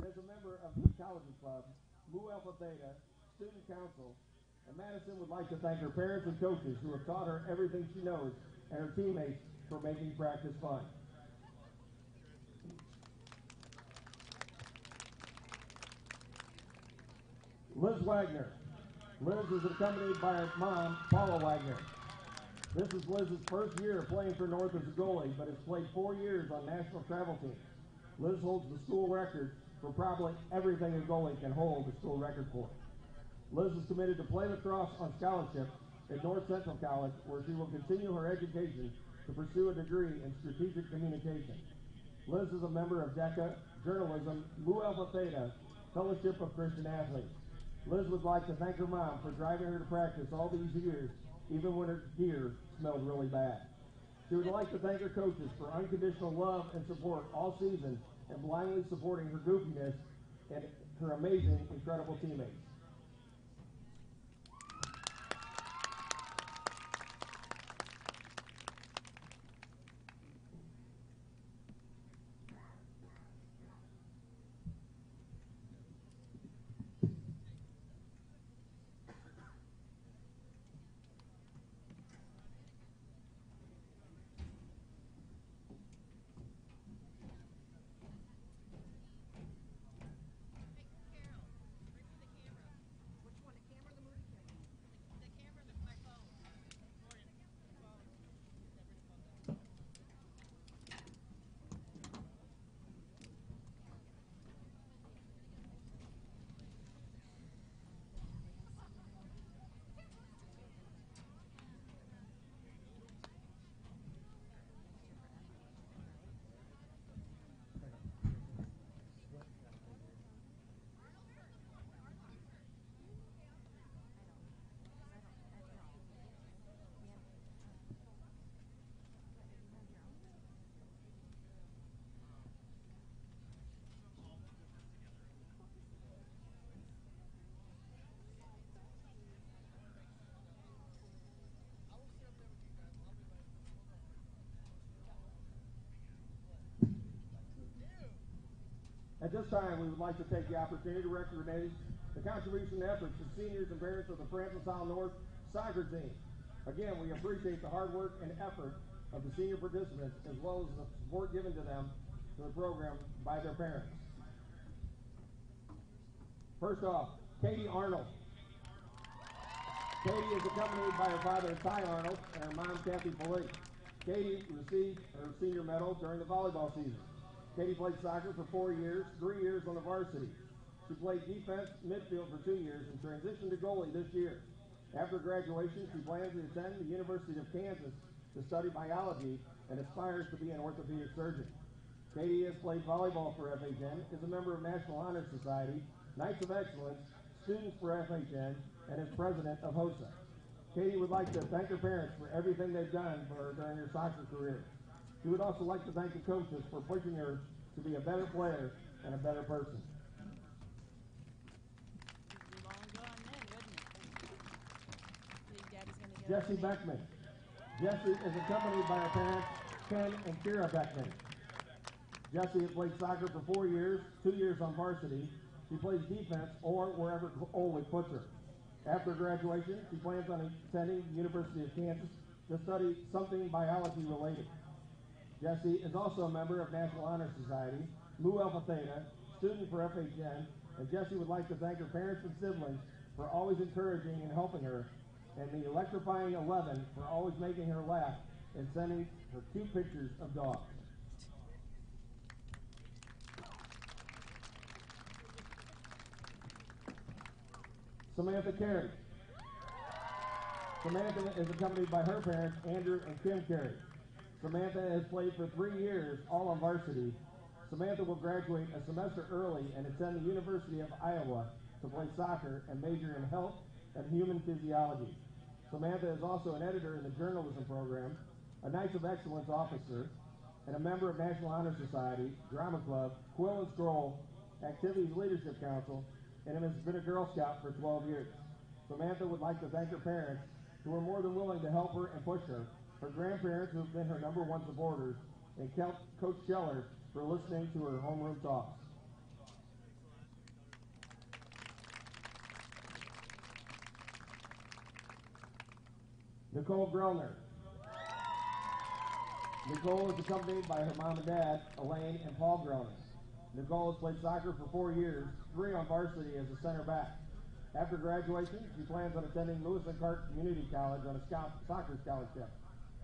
as a member of the Ecology Club, Mu Alpha Theta, Student Council, and Madison would like to thank her parents and coaches who have taught her everything she knows and her teammates for making practice fun. Liz Wagner. Liz is accompanied by her mom, Paula Wagner. This is Liz's first year playing for North as a goalie, but has played 4 years on national travel teams. Liz holds the school record for probably everything a goalie can hold the school record for. Liz is committed to play lacrosse on scholarship at North Central College, where she will continue her education to pursue a degree in strategic communication. Liz is a member of DECA, Journalism, Mu Alpha Theta, Fellowship of Christian Athletes. Liz would like to thank her mom for driving her to practice all these years, even when her gear smelled really bad. She would like to thank her coaches for unconditional love and support all season and blindly supporting her goofiness and her amazing, incredible teammates. At this time, we would like to take the opportunity to recognize the contribution and efforts of seniors and parents of the Francis Howell North soccer team. Again, we appreciate the hard work and effort of the senior participants, as well as the support given to them to the program by their parents. First off, Katie Arnold. Katie is accompanied by her father, Ty Arnold, and her mom, Kathy Police. Katie received her senior medal during the volleyball season. Katie played soccer for 4 years, 3 years on the varsity. She played defense, midfield for 2 years, and transitioned to goalie this year. After graduation, she plans to attend the University of Kansas to study biology and aspires to be an orthopedic surgeon. Katie has played volleyball for FHN, is a member of National Honor Society, Knights of Excellence, Students for FHN, and is president of HOSA. Katie would like to thank her parents for everything they've done for her during her soccer career. She would also like to thank the coaches for pushing her to be a better player and a better person. Jesse Beckman. Jesse is accompanied by her parents, Ken and Kira Beckman. Jesse has played soccer for 4 years, 2 years on varsity. She plays defense or wherever goalie puts her. After graduation, she plans on attending the University of Kansas to study something biology related. Jesse is also a member of National Honor Society, Mu Alpha Theta, student for FHN, and Jesse would like to thank her parents and siblings for always encouraging and helping her, and the electrifying 11 for always making her laugh and sending her cute pictures of dogs. Samantha Carey. Samantha is accompanied by her parents, Andrew and Kim Carey. Samantha has played for 3 years, all on varsity. Samantha will graduate a semester early and attend the University of Iowa to play soccer and major in health and human physiology. Samantha is also an editor in the journalism program, a Knights of Excellence officer, and a member of National Honor Society, Drama Club, Quill and Scroll, Activities Leadership Council, and has been a Girl Scout for 12 years. Samantha would like to thank her parents, who are more than willing to help her and push her, her grandparents, who have been her #1 supporters, and Coach Scheller for listening to her homeroom talks. Nicole Grellner. Nicole is accompanied by her mom and dad, Elaine and Paul Grellner. Nicole has played soccer for 4 years, 3 on varsity as a center back. After graduation, she plans on attending Lewis and Clark Community College on a soccer scholarship.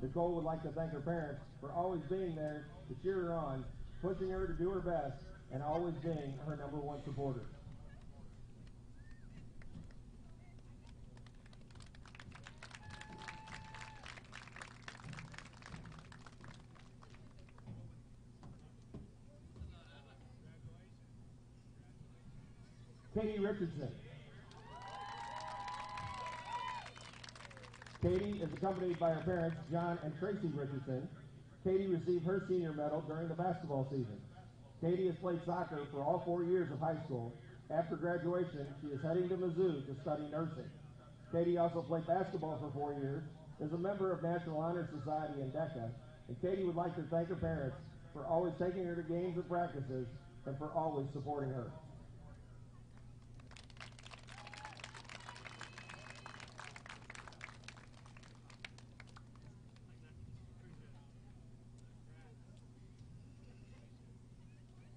Nicole would like to thank her parents for always being there to cheer her on, pushing her to do her best, and always being her #1 supporter. Katie Richardson. Katie is accompanied by her parents, John and Tracy Richardson. Katie received her senior medal during the basketball season. Katie has played soccer for all 4 years of high school. After graduation, she is heading to Mizzou to study nursing. Katie also played basketball for 4 years, is a member of National Honor Society in DECA, and Katie would like to thank her parents for always taking her to games and practices and for always supporting her.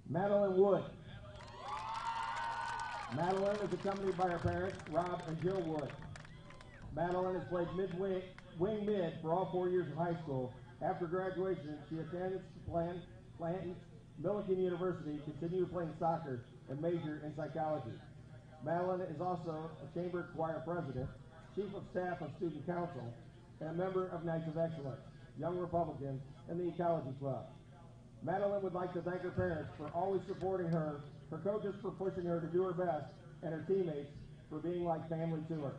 Madeline Wood. Madeline is accompanied by her parents, Rob and Jill Wood. Madeline has played wing mid for all 4 years of high school. After graduation, she attended Blanton Millikan University, continued playing soccer, and majored in psychology. Madeline is also a chamber choir president, chief of staff of student council, and a member of Knights of Excellence, Young Republicans, and the Ecology Club. Madeline would like to thank her parents for always supporting her, her coaches for pushing her to do her best, and her teammates for being like family to her.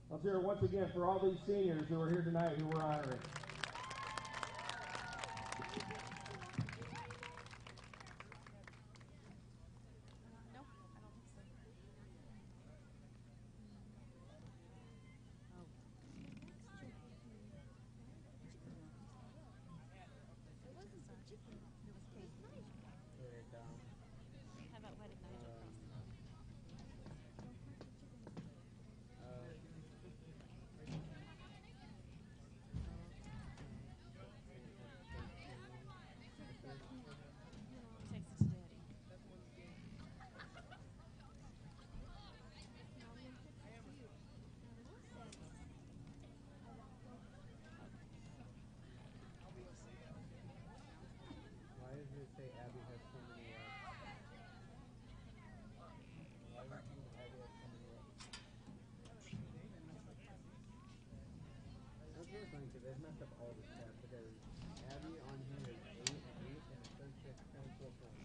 Let's hear it once again for all these seniors who are here tonight who we're honoring. They've messed up all the stats because Abby on here is 8 and 8 and the third shift 24 points.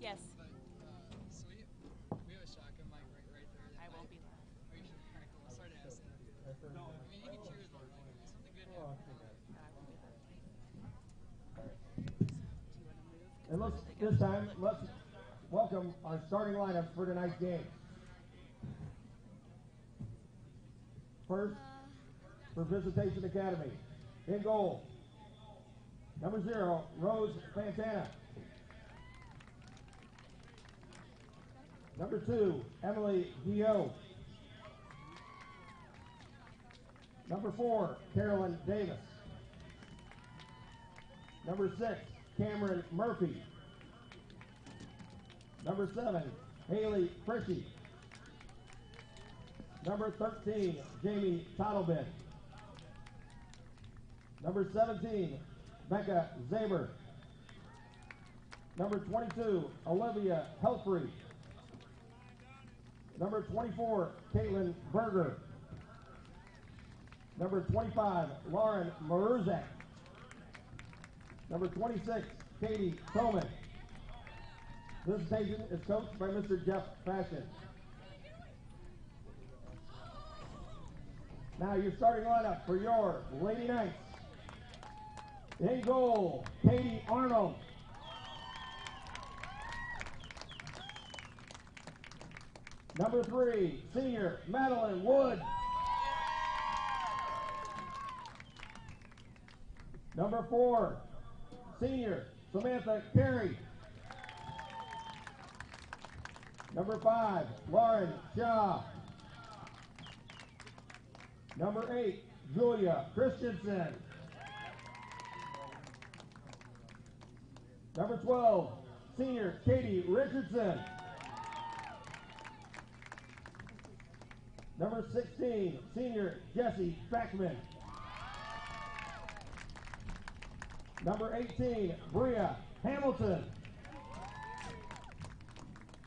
Yes. So we have a shotgun mic right there. I won't be loud. Are you sure? All right, cool. I'll start asking. No, I mean, you can cheer though. Like, something good Oh, happened. I won't be loud. And this time, let's welcome our starting lineup for tonight's game. First, for Visitation Academy. In goal, number 0, Rose Fantana. Number 2, Emily Guillot. Number 4, Carolyn Davis. Number 6, Cameron Murphy. Number 7, Haley Frishy. Number 13, Jamie Tottlebin. Number 17, Becca Zaber. Number 22, Olivia Helfrey. Number 24, Caitlin Berger. Number 25, Lauren Maruzak. Number 26, Katie Coleman. Visitation is coached by Mr. Jeff Fashion. Now your starting lineup for your Lady Knights. In goal, Katie Arnold. Number 3, senior Madeline Wood. Number 4, senior Samantha Carey. Number 5, Lauren Shaw. Number 8, Julia Christensen. Number 12, senior Katie Richardson. Number 16, senior Jessie Beckman. Number 18, Bria Hamilton.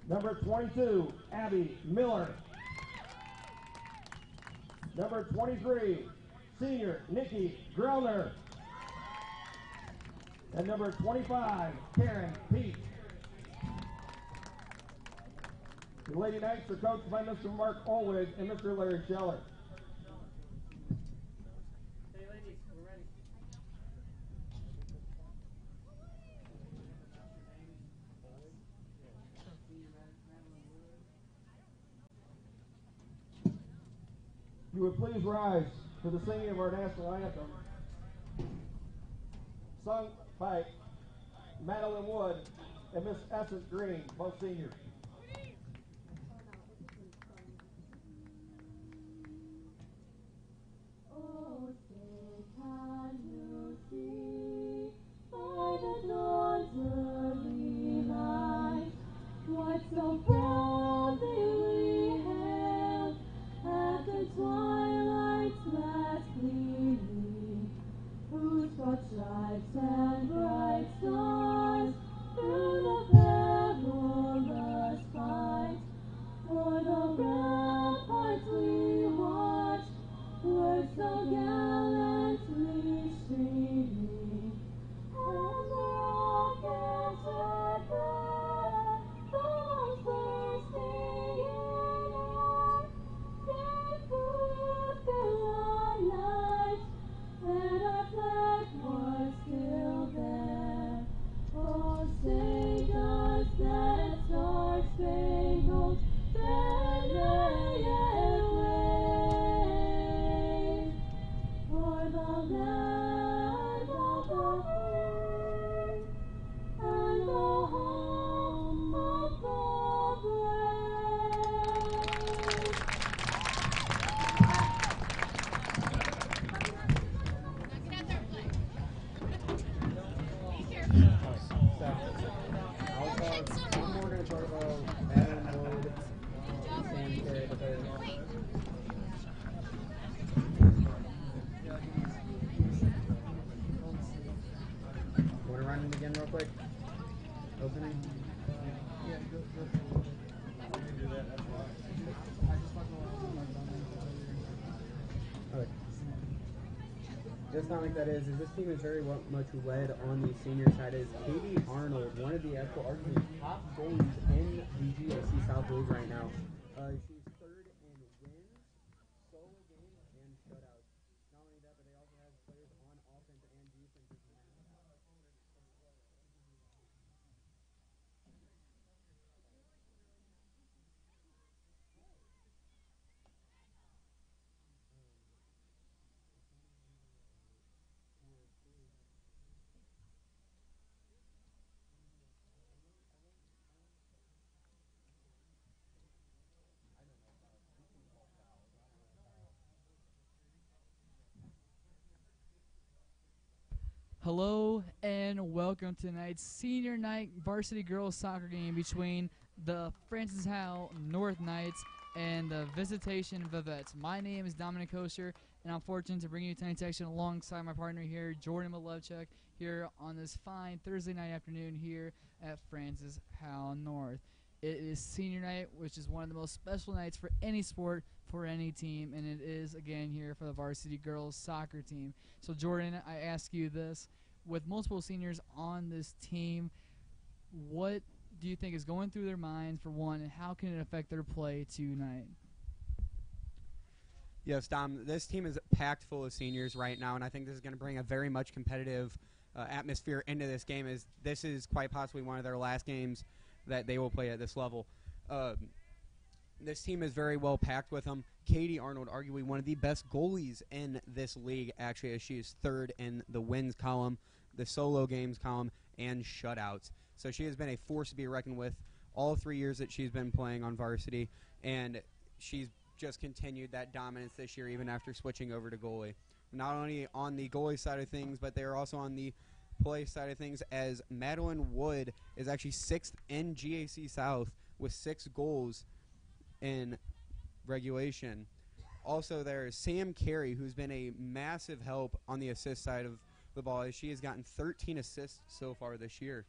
Number 22, Abby Miller. Number 23, senior Nikki Grellner. And number 25, Karen Peak. The Lady Knights are coached by Mr. Mark Olwig and Mr. Larry Scheller. Hey ladies, we're ready. You would please rise for the singing of our national anthem, sung by Madeline Wood and Miss Essence Green, both seniors. Oh, say can you see by the dawn's early light what so proudly we hailed at the twilight's last gleaming, whose broad stripes and bright stars through the perilous fight for the ramparts we watched were so gallantly streaming, and the rockets were there, the bombs bursting in air, gave proof the night that our flag was still there. Oh, say does that star-spangled banner yet wave for the land of the free and the home of the brave? Get out there and play. Be careful. So, I'll talk, one more going to talk about Madeline Wood and Sam Carey because want to run it again real quick? Opening? Yeah, go do that. Okay. Just not like that is this team is very much led on the senior side is Katie Arnold, one of the actual arguably top goalies in the GOC South League right now. She's third in wins, solo games, and shutouts. Not only that, but they also have players on offense and defense as well. Hello and welcome to tonight's senior night varsity girls soccer game between the Francis Howe North Knights and the Visitation Vivettes. My name is Dominic Kosher, and I'm fortunate to bring you tonight's action alongside my partner here, Jordan Malevchuk, here on this fine Thursday night afternoon here at Francis Howe North. It is senior night, which is one of the most special nights for any sport, for any team, and it is, again, here for the varsity girls soccer team. So, Jordan, I ask you this. With multiple seniors on this team, what do you think is going through their minds, for one, and how can it affect their play tonight? Yes, Dom, this team is packed full of seniors right now, and I think this is going to bring a very much competitive atmosphere into this game, as this is quite possibly one of their last games that they will play at this level. This team is very well packed with them. Katie Arnold, arguably one of the best goalies in this league, actually, as she is third in the wins column, the solo games column, and shutouts. So she has been a force to be reckoned with all 3 years that she's been playing on varsity, and she's just continued that dominance this year, even after switching over to goalie. Not only on the goalie side of things, but they're also on the play side of things, as Madeline Wood is actually 6th in GAC South with 6 goals in regulation. Also, there is Sam Carey, who's been a massive help on the assist side of the ball, as she has gotten 13 assists so far this year.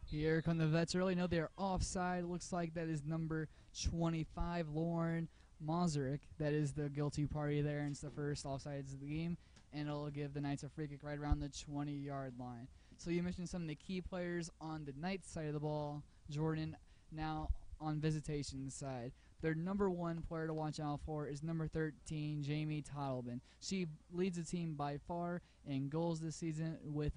Here come the vets early. No, they're offside. Looks like that is number 25, Lauren Mazurek. That is the guilty party there, and it's the first offsides of the game, and it'll give the Knights a free kick right around the 20-yard line. So you mentioned some of the key players on the Knights side of the ball, Jordan. Now on Visitation's side, their number 1 player to watch out for is number 13, Jamie Tottleben. She leads the team by far in goals this season with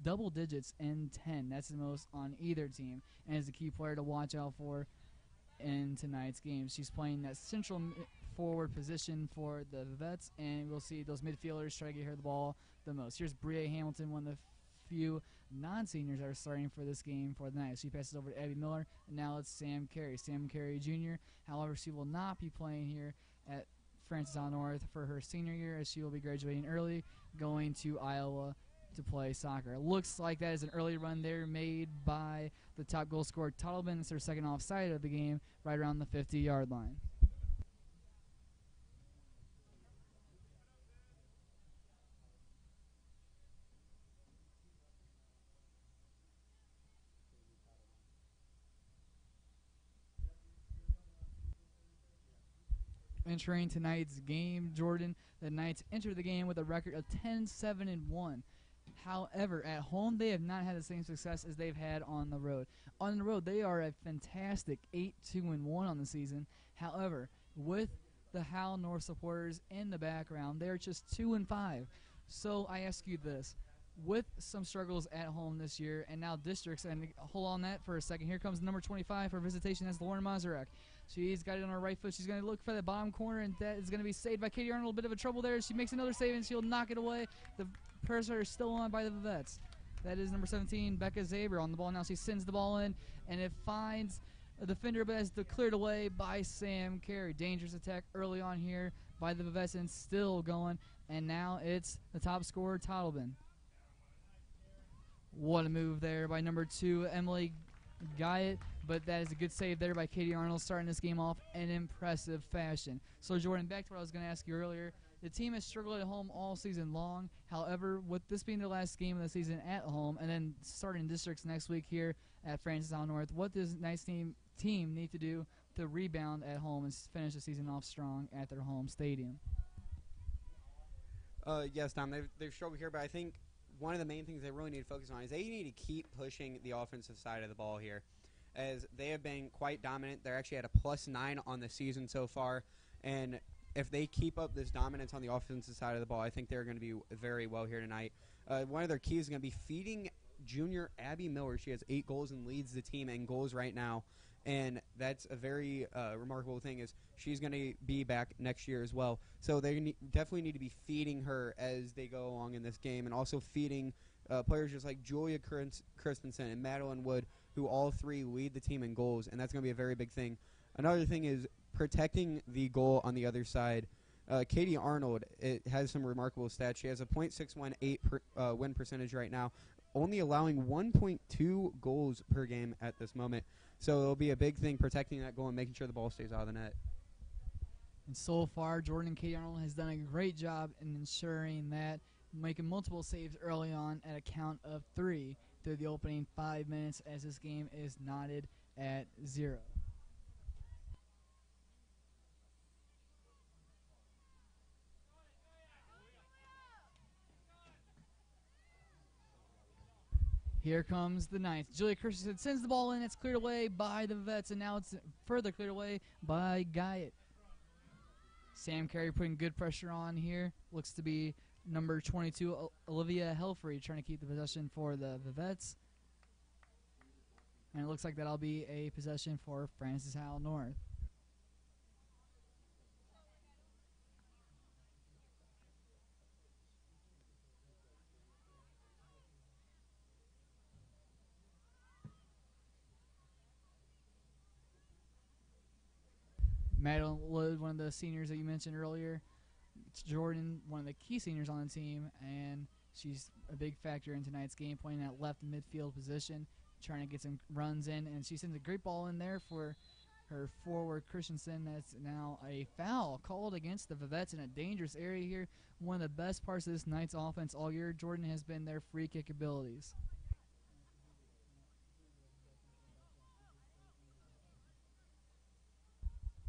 double digits in 10. That's the most on either team, and is a key player to watch out for in tonight's game. She's playing that central forward position for the Vets, and we'll see those midfielders try to get her the ball the most. Here's Bria Hamilton, one of the few non-seniors that are starting for this game for the Knights. She passes over to Abby Miller, and now it's Sam Carey Jr. However, she will not be playing here at Francis Howe North for her senior year, as she will be graduating early, going to Iowa to play soccer. It looks like that is an early run there made by the top goal scorer, Tottleben. It's their second offside of the game, right around the 50-yard line. Entering tonight's game, Jordan, the Knights enter the game with a record of 10-7-1. However, at home, they have not had the same success as they've had on the road. On the road, they are a fantastic 8-2-1 on the season. However, with the Howe North supporters in the background, they're just 2-5. So I ask you this. With some struggles at home this year, and now districts, and hold on that for a second. Here comes number 25 for Visitation. That's Lauren Mazurek. She's got it on her right foot. She's going to look for the bottom corner, and that is going to be saved by Katie Arnold. A bit of a trouble there. She makes another save, and she'll knock it away. The pressure is still on by the Vets. That is number 17, Becca Zaber, on the ball now. She sends the ball in, and it finds a defender, but is cleared away by Sam Carey. Dangerous attack early on here by the Vets, and still going, and now it's the top scorer, Tottleben. What a move there by number 2, Emily Guyett, but that is a good save there by Katie Arnold, starting this game off in impressive fashion. So, Jordan, back to what I was going to ask you earlier. The team has struggled at home all season long. However, with this being their last game of the season at home, and then starting districts next week here at Francis Howe North, what does Knights team need to do to rebound at home and finish the season off strong at their home stadium? Yes, Tom, they've struggled here, but I think one of the main things they really need to focus on is they need to keep pushing the offensive side of the ball here, as they have been quite dominant. They're actually at a +9 on the season so far, and if they keep up this dominance on the offensive side of the ball, I think they're going to be very well here tonight. One of their keys is going to be feeding junior Abby Miller. She has 8 goals and leads the team in goals right now, and that's a very remarkable thing, is she's going to be back next year as well. So they definitely need to be feeding her as they go along in this game, and also feeding players just like Julia Christensen and Madeline Wood, who all 3 lead the team in goals, and that's going to be a very big thing. Another thing is protecting the goal on the other side. Katie Arnold, it has some remarkable stats. She has a .618 win percentage right now, only allowing 1.2 goals per game at this moment. So it'll be a big thing protecting that goal and making sure the ball stays out of the net. And so far, Jordan and Katie Arnold has done a great job in ensuring that, making multiple saves early on at a count of 3 through the opening 5 minutes as this game is knotted at 0. Here comes the ninth. Julia Christensen sends the ball in. It's cleared away by the Vivettes, and now it's further cleared away by Guyot. Sam Carey putting good pressure on here. Looks to be number 22, Olivia Helfrey, trying to keep the possession for the Vivettes. And it looks like that'll be a possession for Francis Howell North. Madeline Wood, one of the seniors that you mentioned earlier. It's Jordan, one of the key seniors on the team, and she's a big factor in tonight's game, playing that left midfield position, trying to get some runs in, and she sends a great ball in there for her forward, Christensen. That's now a foul called against the Vivettes in a dangerous area here. One of the best parts of this night's offense all year, Jordan, has been their free kick abilities.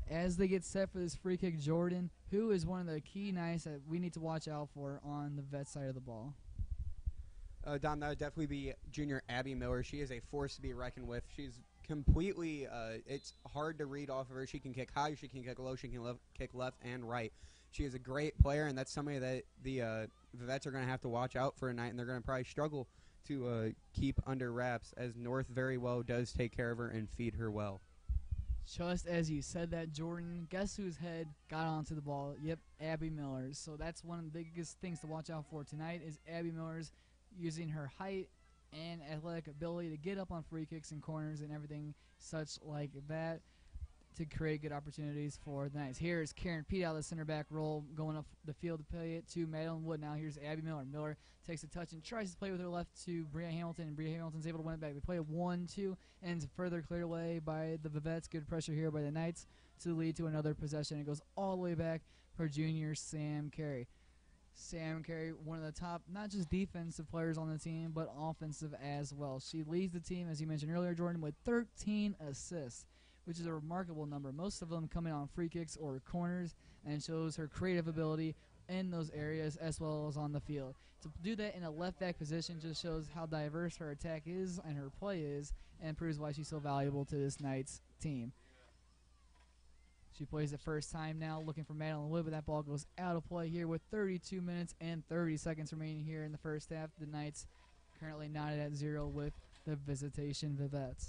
As they get set for this free kick, Jordan, who is one of the key knights that we need to watch out for on the vet side of the ball? Dom, that would definitely be junior Abby Miller. She is a force to be reckoned with. She's completely, it's hard to read off of her. She can kick high, she can kick low, she can kick left and right. She is a great player, and that's somebody that the Vivettes are going to have to watch out for tonight, and they're going to probably struggle to keep under wraps, as North very well does take care of her and feed her well. Just as you said that, Jordan, guess whose head got onto the ball? Yep, Abby Miller's. So that's one of the biggest things to watch out for tonight is Abby Miller's using her height and athletic ability to get up on free kicks and corners and everything such like that to create good opportunities for the Knights. Here is Karen Pete out of the center back role, going up the field to play it to Madeline Wood. Now here's Abby Miller. Miller takes a touch and tries to play with her left to Bria Hamilton, and Bria Hamilton's able to win it back. They play a 1-2, and it's further cleared away by the Vivettes. Good pressure here by the Knights to lead to another possession. It goes all the way back for junior Sam Carey. Sam Carey, one of the top, not just defensive players on the team, but offensive as well. She leads the team, as you mentioned earlier, Jordan, with 13 assists, which is a remarkable number. Most of them coming on free kicks or corners, and shows her creative ability in those areas as well as on the field. To do that in a left back position just shows how diverse her attack is and her play is, and proves why she's so valuable to this Knights team. She plays the first time now, looking for Madeline Wood, but that ball goes out of play here with 32 minutes and 30 seconds remaining here in the first half. The Knights currently knotted at 0 with the Visitation Vivettes.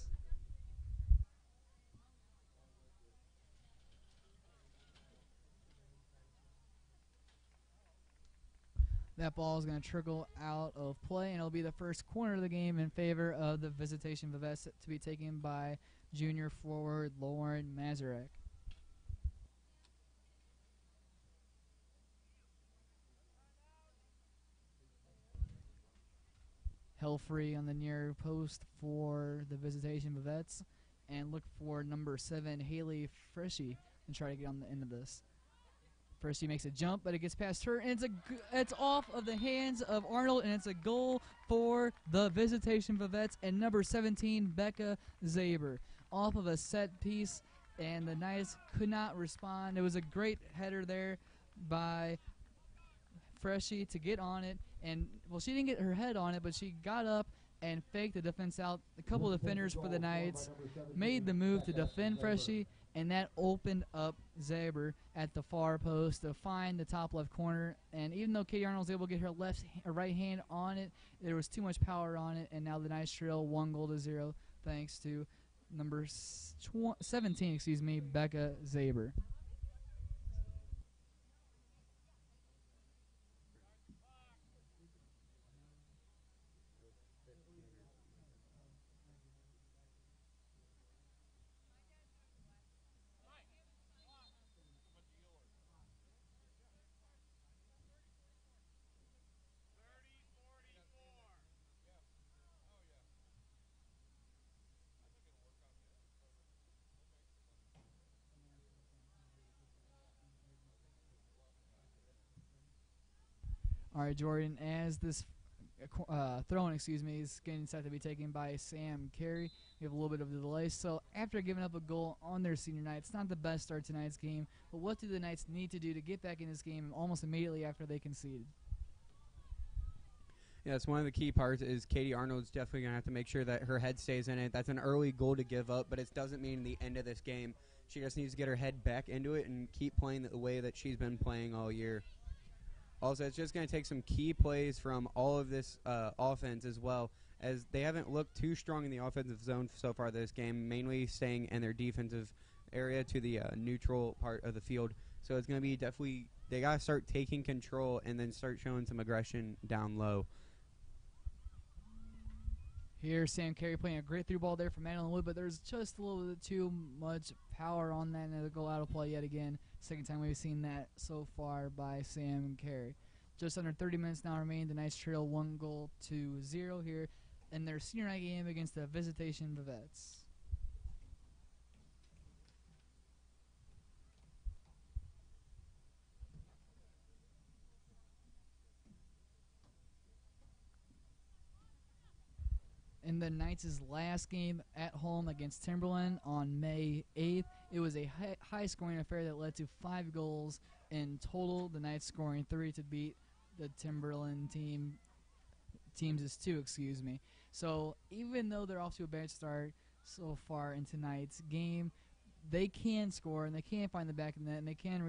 That ball is going to trickle out of play, and it'll be the first corner of the game in favor of the Visitation Vivettes, to be taken by junior forward Lauren Mazurek. Helfrey on the near post for the Visitation Vivettes, and look for number 7, Haley Freshy, and try to get on the end of this. First, he makes a jump, but it gets past her, and it's off of the hands of Arnold, and it's a goal for the Visitation Vivettes and number 17, Becca Zaber. Off of a set piece, and the Knights could not respond. It was a great header there by Freshy to get on it, and, well, she didn't get her head on it, but she got up and faked the defense out. A couple of defenders for the Knights made the move to defend Freshy, and that opened up Zaber at the far post to find the top left corner. And even though Katie Arnold was able to get her right hand on it, there was too much power on it, and now the Knights trail 1-0 thanks to number 17, Becca Zaber. All right, Jordan, as this throw-in, is getting set to be taken by Sam Carey. We have a little bit of a delay. So after giving up a goal on their senior night, it's not the best start to tonight's game. But what do the Knights need to do to get back in this game almost immediately after they conceded? Yeah, it's one of the key parts is Katie Arnold's definitely going to have to make sure that her head stays in it. That's an early goal to give up, but it doesn't mean the end of this game. She just needs to get her head back into it and keep playing the way that she's been playing all year. Also, it's just going to take some key plays from all of this offense as well, as they haven't looked too strong in the offensive zone so far this game, mainly staying in their defensive area to the neutral part of the field. So it's going to be definitely, they got to start taking control and then start showing some aggression down low. Here, Sam Carey playing a great through ball there for Madeline Wood, but there's just a little bit too much power on that, and it'll go out of play yet again. Second time we've seen that so far by Sam Carey. Just under 30 minutes now remain. The Knights trail 1-0 here in their senior night game against the Visitation Vivettes. In the Knights' last game at home against Timberland on May 8th, it was a high-scoring affair that led to 5 goals in total. The Knights scoring 3 to beat the Timberland teams' 2. So even though they're off to a bad start so far in tonight's game, they can score and they can find the back of the net and they can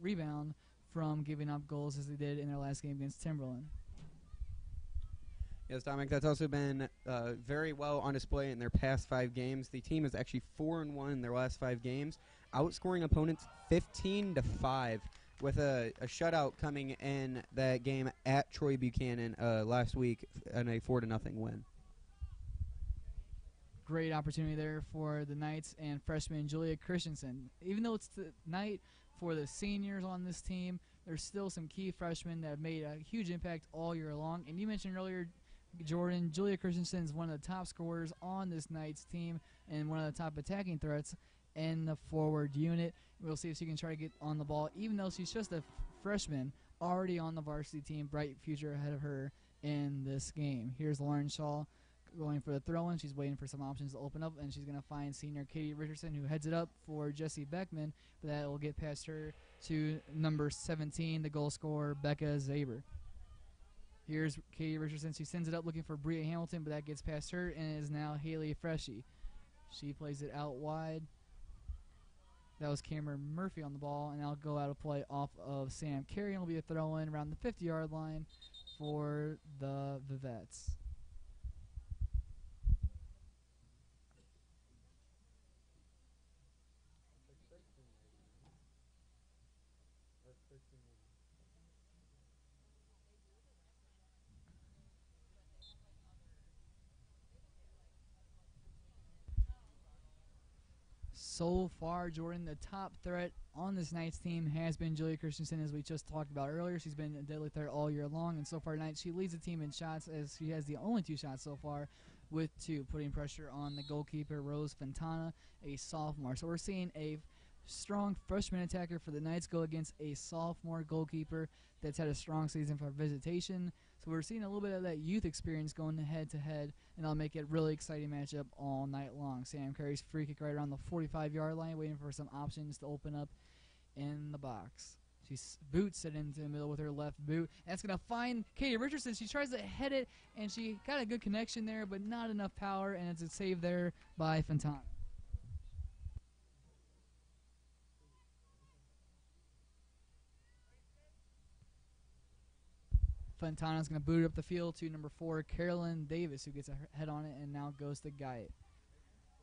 rebound from giving up goals as they did in their last game against Timberland. Yes, Dominic, that's also been very well on display in their past 5 games. The team is actually 4-1 in their last 5 games, outscoring opponents 15-5, with a shutout coming in that game at Troy Buchanan last week in a 4-0 win. Great opportunity there for the Knights and freshman Julia Christensen. Even though it's the night for the seniors on this team, there's still some key freshmen that have made a huge impact all year long. And you mentioned earlier, Jordan, Julia Christensen is one of the top scorers on this Knights team and one of the top attacking threats in the forward unit. We'll see if she can try to get on the ball, even though she's just a freshman already on the varsity team. Bright future ahead of her in this game. Here's Lauren Shaw going for the throw-in. She's waiting for some options to open up, and she's going to find senior Katie Richardson, who heads it up for Jessie Beckman, but that will get past her to number 17, the goal scorer, Becca Zaber. Here's Katie Richardson. She sends it up looking for Bria Hamilton, but that gets past her, and it is now Haley Freshy. She plays it out wide. That was Cameron Murphy on the ball, and that'll go out of play off of Sam Carey, and it'll be a throw-in around the 50-yard line for the Vivettes. So far, Jordan, the top threat on this Knights team has been Julia Christensen, as we just talked about earlier. She's been a deadly threat all year long, and so far tonight she leads the team in shots, as she has the only 2 shots so far, with 2, putting pressure on the goalkeeper, Rose Fontana, a sophomore. So we're seeing a strong freshman attacker for the Knights go against a sophomore goalkeeper that's had a strong season for Visitation. So we're seeing a little bit of that youth experience going head-to-head, and that'll make it a really exciting matchup all night long. Sam Carey's free kick right around the 45-yard line, waiting for some options to open up in the box. She boots it into the middle with her left boot. That's going to find Katie Richardson. She tries to head it, and she got a good connection there, but not enough power, and it's a save there by Fontana. Fontana's going to boot it up the field to number 4, Carolyn Davis, who gets a head on it and now goes to Guyot.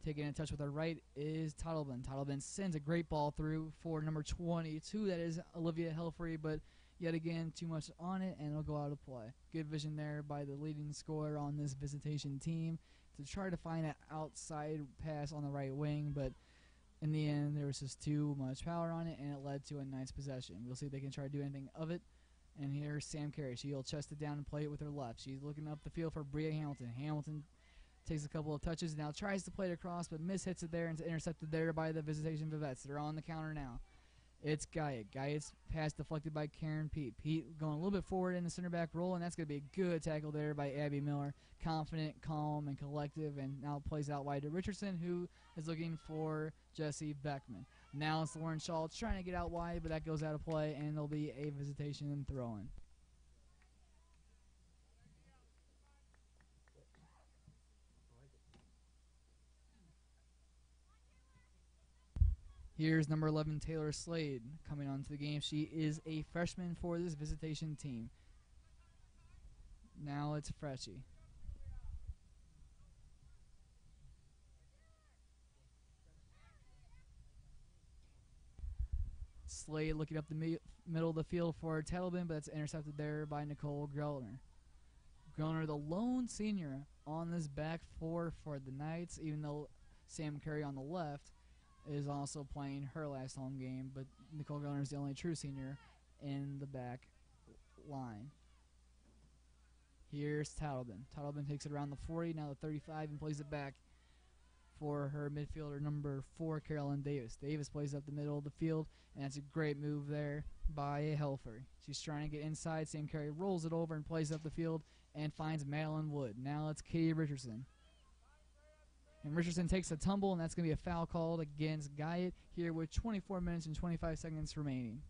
Taking in touch with her right is Toddleben. Toddleben sends a great ball through for number 22. That is Olivia Helfrey, but yet again, too much on it, and it'll go out of play. Good vision there by the leading scorer on this Visitation team to try to find an outside pass on the right wing, but in the end, there was just too much power on it, and it led to a nice possession. We'll see if they can try to do anything of it. And here's Sam Carey. She'll chest it down and play it with her left. She's looking up the field for Bria Hamilton. Hamilton takes a couple of touches, now tries to play it across, but mishits it there and it's intercepted there by the Visitation Vivettes. They're on the counter now. It's Guyot. Guyot's pass deflected by Karen Pete. Pete going a little bit forward in the center back role, and that's going to be a good tackle there by Abby Miller. Confident, calm, and collective, and now plays out wide to Richardson, who is looking for Jesse Beckman. Now it's Lauren Shaw trying to get out wide, but that goes out of play, and there'll be a visitation and throw-in. Here's number 11, Taylor Slade, coming onto the game. She is a freshman for this visitation team. Now it's Freshie. Slade looking up the middle of the field for Tattleman, but it's intercepted there by Nicole Grellner. Grellner, the lone senior on this back four for the Knights, even though Sam Curry on the left is also playing her last home game, but Nicole Grellner is the only true senior in the back line. Here's Tattleman. Tattleman takes it around the 40, now the 35, and plays it back for her midfielder number 4, Carolyn Davis. Davis plays up the middle of the field, and that's a great move there by Helfer. She's trying to get inside. Sam Carey rolls it over and plays up the field and finds Madeline Wood. Now it's Katie Richardson. And Richardson takes a tumble, and that's going to be a foul called against Guyot here with 24 minutes and 25 seconds remaining.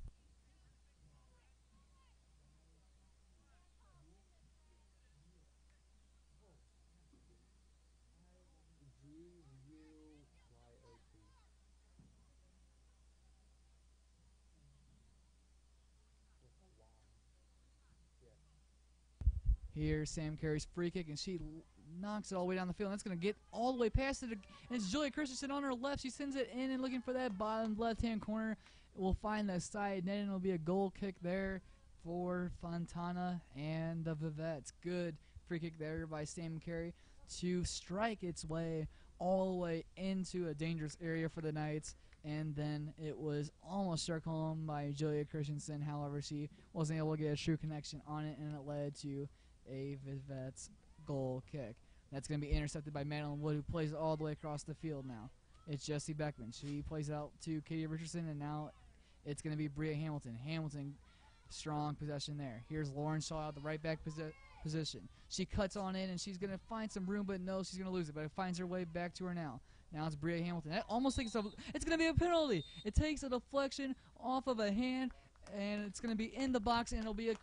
Here's Sam Carey's free kick, and she knocks it all the way down the field. And that's going to get all the way past it. And it's Julia Christensen on her left. She sends it in and looking for that bottom left-hand corner. We'll find the side net, and it'll be a goal kick there for Fontana and the Vivettes. Good free kick there by Sam Carey to strike its way all the way into a dangerous area for the Knights. And then it was almost struck home by Julia Christensen. However, she wasn't able to get a true connection on it, and it led to a Vivettes goal kick. That's going to be intercepted by Madeline Wood, who plays it all the way across the field now. It's Jessie Beckman. She plays out to Katie Richardson, and now it's going to be Bria Hamilton. Hamilton, strong possession there. Here's Lauren Shaw at the right back position. She cuts on in, and she's going to find some room, but no, she's going to lose it. But it finds her way back to her now. Now it's Bria Hamilton. That almost takes it's going to be a penalty. It takes a deflection off of a hand, and it's going to be in the box, and it'll be a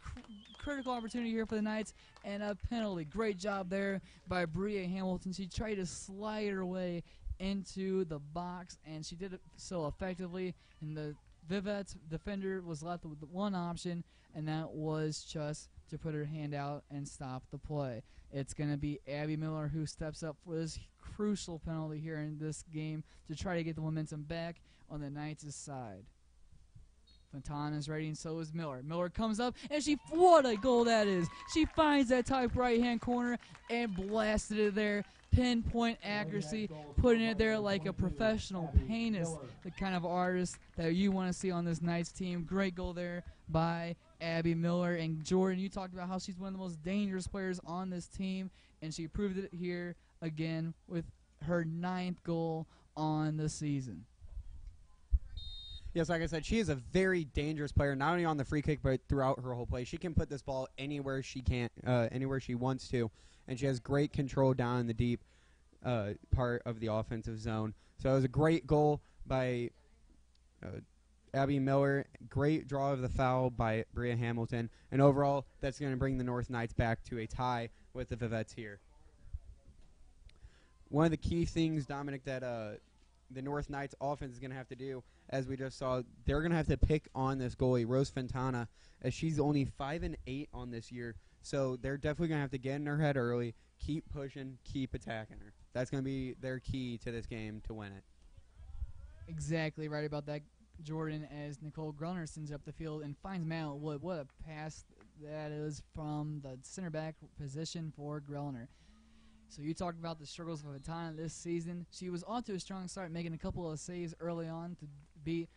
critical opportunity here for the Knights, and a penalty. Great job there by Bria Hamilton. She tried to slide her way into the box, and she did it so effectively, and the Vivettes defender was left with one option, and that was just to put her hand out and stop the play. It's going to be Abby Miller who steps up for this crucial penalty here in this game to try to get the momentum back on the Knights' side. Fontana's ready, and so is Miller. Miller comes up, and what a goal that is. She finds that top right-hand corner and blasted it there. Pinpoint accuracy, putting it there like a professional paintist, the kind of artist that you want to see on this Knights team. Great goal there by Abby Miller. And Jordan, you talked about how she's one of the most dangerous players on this team, and she proved it here again with her 9th goal on the season. Yes, like I said, she is a very dangerous player, not only on the free kick, but throughout her whole play. She can put this ball anywhere she anywhere she wants to, and she has great control down in the deep part of the offensive zone. So it was a great goal by Abby Miller. Great draw of the foul by Bria Hamilton. And overall, that's going to bring the North Knights back to a tie with the Vivettes here. One of the key things, Dominic, that the North Knights offense is going to have to do, as we just saw, they're going to have to pick on this goalie, Rose Fontana, as she's only 5-8 on this year. So they're definitely going to have to get in her head early, keep pushing, keep attacking her. That's going to be their key to this game to win it. Exactly right about that, Jordan, as Nicole Grellner sends up the field and finds Madeline Wood. What a pass that is from the center back position for Grellner. So you talked about the struggles of Fontana this season. She was off to a strong start, making a couple of saves early on to beat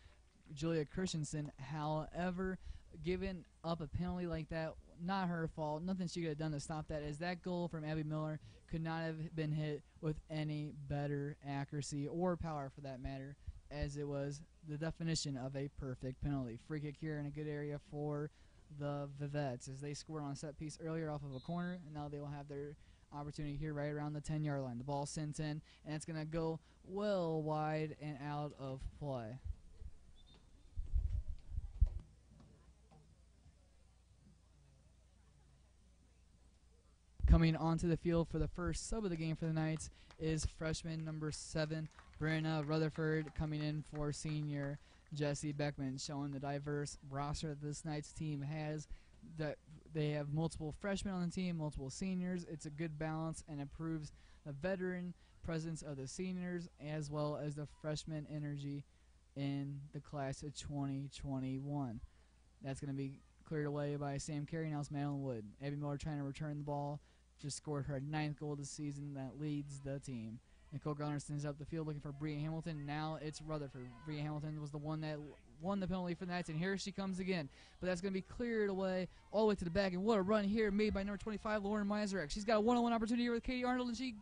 Julia Christensen. However, giving up a penalty like that, not her fault. Nothing she could have done to stop that, as that goal from Abby Miller could not have been hit with any better accuracy or power, for that matter, as it was the definition of a perfect penalty. Free kick here in a good area for the Vivettes as they scored on a set piece earlier off of a corner, and now they will have their opportunity here right around the 10-yard line. The ball sent in, and it's going to go well wide and out of play. Coming onto the field for the first sub of the game for the Knights is freshman number 7, Brenna Rutherford, coming in for senior Jesse Beckman, showing the diverse roster that this Knights team has. That they have multiple freshmen on the team, multiple seniors. It's a good balance and improves the veteran presence of the seniors as well as the freshman energy in the class of 2021. That's going to be cleared away by Sam Carey. Now it's Madeline Wood. Abby Miller trying to return the ball. Just scored her 9th goal this season that leads the team. Nicole Garner sends up the field looking for Bria Hamilton. Now it's Rutherford. Bria Hamilton was the one that won the penalty for the Knights, and here she comes again. But that's going to be cleared away all the way to the back. And what a run here made by number 25, Lauren Mizerek. She's got a one-on-one opportunity here with Katie Arnold, and she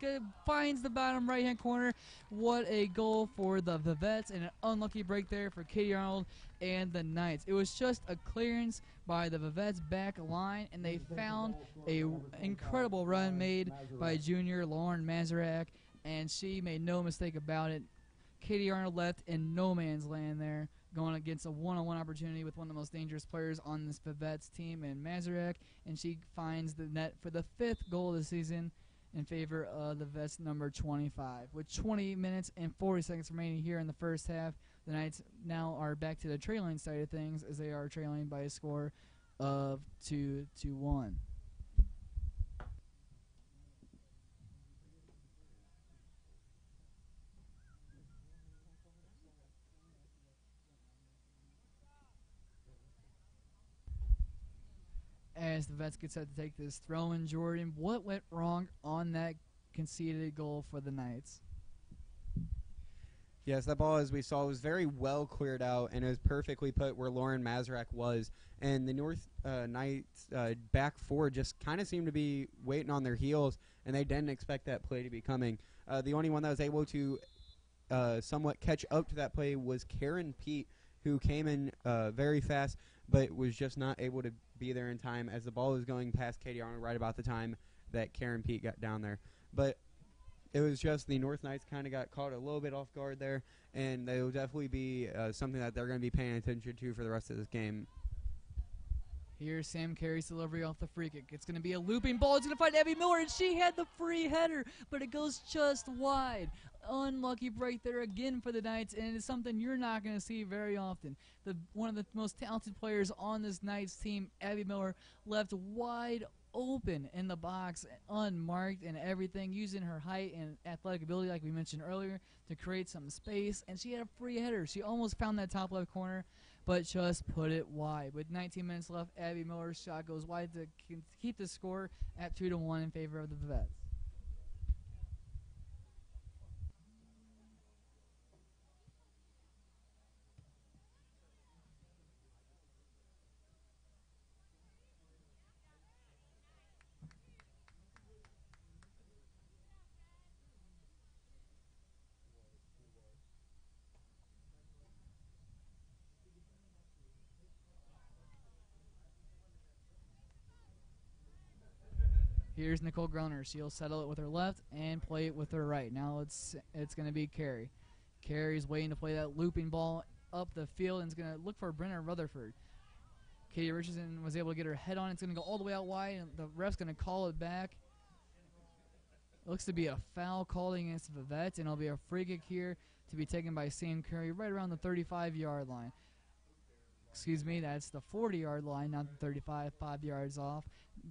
finds the bottom right-hand corner. What a goal for the Vivettes, and an unlucky break there for Katie Arnold and the Knights. It was just a clearance by the Vivettes back line, and they found a incredible run made by junior Lauren Mizerek, and she made no mistake about it. Katie Arnold left in no man's land there, going against a one-on-one opportunity with one of the most dangerous players on this Vivettes team in Mizerek, and she finds the net for the 5th goal of the season in favor of the Vets number 25. With 20 minutes and 40 seconds remaining here in the first half, the Knights now are back to the trailing side of things as they are trailing by a score of 2-1. As the Vets get set to take this throw in, Jordan, what went wrong on that conceded goal for the Knights? Yes, that ball, as we saw, was very well cleared out, and it was perfectly put where Lauren Mizerek was. And the North Knights back four just kind of seemed to be waiting on their heels, and they didn't expect that play to be coming. The only one that was able to somewhat catch up to that play was Karen Pete, who came in very fast, but was just not able to be there in time as the ball was going past Katie Arnold right about the time that Karen Pete got down there. But it was just the North Knights kind of got caught a little bit off guard there, and they will definitely be something that they're going to be paying attention to for the rest of this game. Here's Sam Carey's delivery off the free kick. It's going to be a looping ball. It's going to find Abby Miller, and she had the free header, but it goes just wide. Unlucky break there again for the Knights, and it's something you're not going to see very often. One of the most talented players on this Knights team, Abby Miller, left wide open in the box, unmarked and everything, using her height and athletic ability, like we mentioned earlier, to create some space, and she had a free header. She almost found that top left corner, but just put it wide. With 19 minutes left, Abby Miller's shot goes wide to keep the score at 2-1 in favor of the Vivettes. Here's Nicole Groner. She'll settle it with her left and play it with her right. Now it's going to be Carey. Carey's waiting to play that looping ball up the field and is going to look for Brenna Rutherford. Katie Richardson was able to get her head on. It's going to go all the way out wide, and the ref's going to call it back. It looks to be a foul called against the Vivettes, and it'll be a free kick here to be taken by Sam Carey right around the 35-yard line. Excuse me, that's the 40-yard line, not the 35, 5 yards off,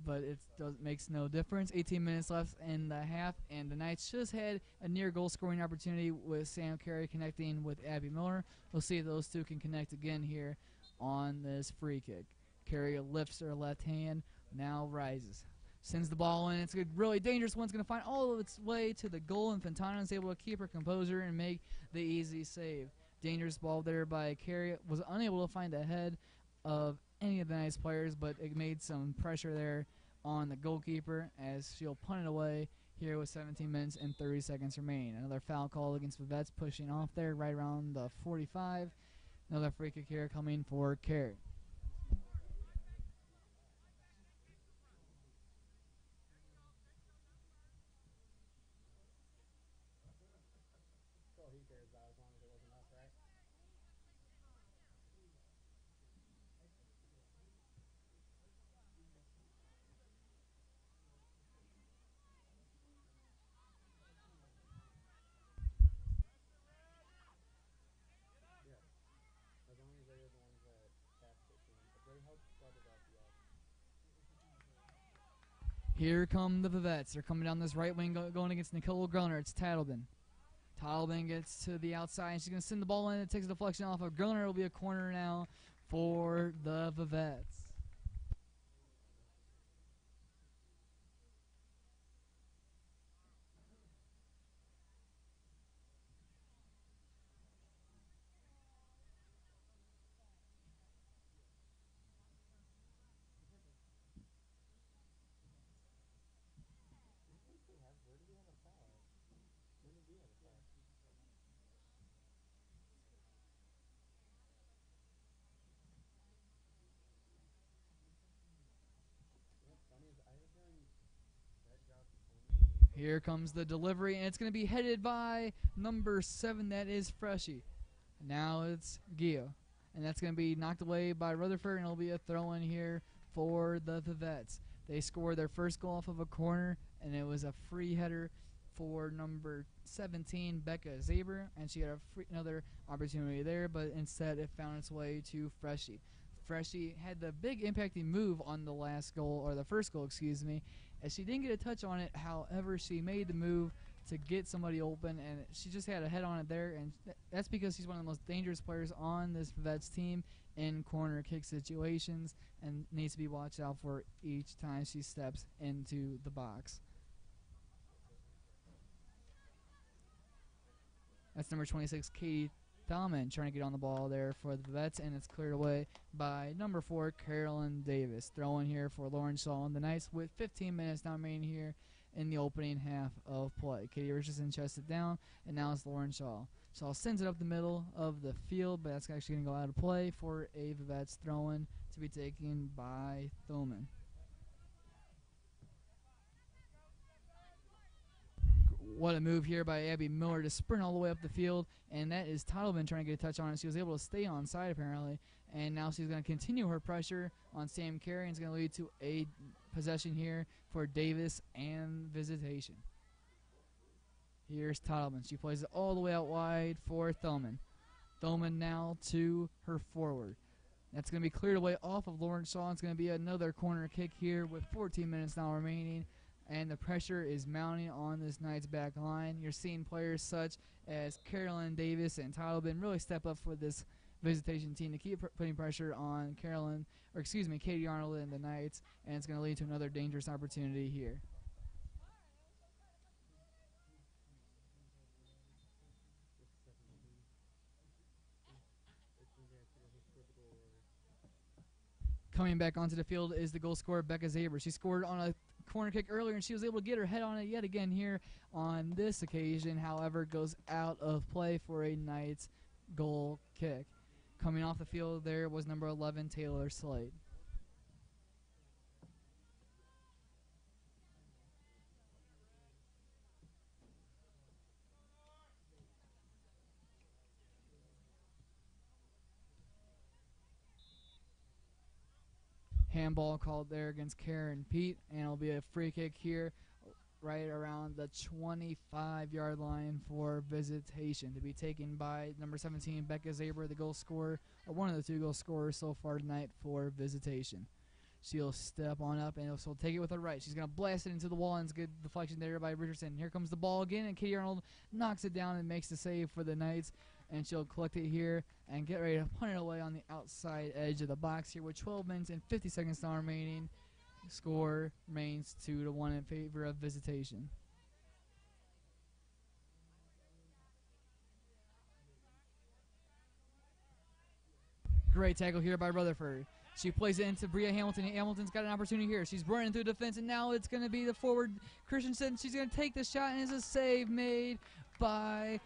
but it makes no difference. 18 minutes left in the half, and the Knights just had a near goal scoring opportunity with Sam Carey connecting with Abby Miller. We'll see if those two can connect again here on this free kick. Carey lifts her left hand, now rises. Sends the ball in. It's a really dangerous one. It's going to find all of its way to the goal, and Fontana is able to keep her composure and make the easy save. Dangerous ball there by Carey. Was unable to find the head of any of the Knights players, but it made some pressure there on the goalkeeper as she'll punt it away here with 17 minutes and 30 seconds remaining. Another foul call against Vivettes, pushing off there right around the 45. Another free kick here coming for Carey. As long as they're the ones that pass the team. If they help spread it up, yes. Here come the Vivettes. They're coming down this right wing, going against Nicole Grunner. It's Tattleton. Tattleton gets to the outside, and she's going to send the ball in. It takes a deflection off of Grunner. It will be a corner now for the Vivettes. Where do we have a foul? When did we have a foul? Funny is, I have a feeling that job only. Here comes the delivery, and it's going to be headed by number 7. That is Freshie. Now it's Gia, and that's going to be knocked away by Rutherford, and it'll be a throw-in here for the Vivettes. They scored their first goal off of a corner, and it was a free header for number 17, Becca Zaber, and she had another opportunity there, but instead it found its way to Freshie. Freshie had the big impacting move on the last goal, or the first goal, excuse me, as she didn't get a touch on it. However, she made the move to get somebody open, and she just had a head on it there, and that's because she's one of the most dangerous players on this Vivettes team in corner kick situations, and needs to be watched out for each time she steps into the box. That's number 26, Katie Thalman, trying to get on the ball there for the Vivettes, and it's cleared away by number 4, Carolyn Davis. Throw in here for Lauren Shaw and the Knights with 15 minutes now remaining here in the opening half of play. Katie Richardson chested down, and now it's Lauren Shaw. Shaw sends it up the middle of the field, but that's actually going to go out of play for a Vivettes throw-in to be taken by Thoman. What a move here by Abby Miller to sprint all the way up the field, and that is Titleman trying to get a touch on it. She was able to stay on side apparently, and now she's going to continue her pressure on Sam Carey, and it's going to lead to a possession here for Davis and Visitation. Here's Titleman. She plays it all the way out wide for Thurman. Thurman now to her forward. That's going to be cleared away off of Lauren Shaw. It's going to be another corner kick here with 14 minutes now remaining. And the pressure is mounting on this Knights back line. You're seeing players such as Carolyn Davis and Titleman really step up for this Visitation team to keep putting pressure on Katie Arnold and the Knights, and it's going to lead to another dangerous opportunity here. Coming back onto the field is the goal scorer, Becca Zaber. She scored on a corner kick earlier, and she was able to get her head on it yet again here on this occasion. However, it goes out of play for a Knights goal kick. Coming off the field there was number 11, Taylor Slade. Handball called there against Karen Pete, and it'll be a free kick here right around the 25-yard line for Visitation to be taken by number 17, Becca Zaber, the goal scorer, or one of the 2 goal scorers so far tonight for Visitation. She'll step on up, and she'll take it with her right. She's going to blast it into the wall, and it's a good deflection there by Richardson. Here comes the ball again, and Katie Arnold knocks it down and makes the save for the Knights, and she'll collect it here and get ready to punt it away on the outside edge of the box here with 12 minutes and 50 seconds now remaining. Score remains 2-1 in favor of Visitation. Great tackle here by Rutherford. She plays it into Bria Hamilton. Hamilton's got an opportunity here. She's running through defense, and now it's going to be the forward Christensen. She's going to take the shot, and it's a save made by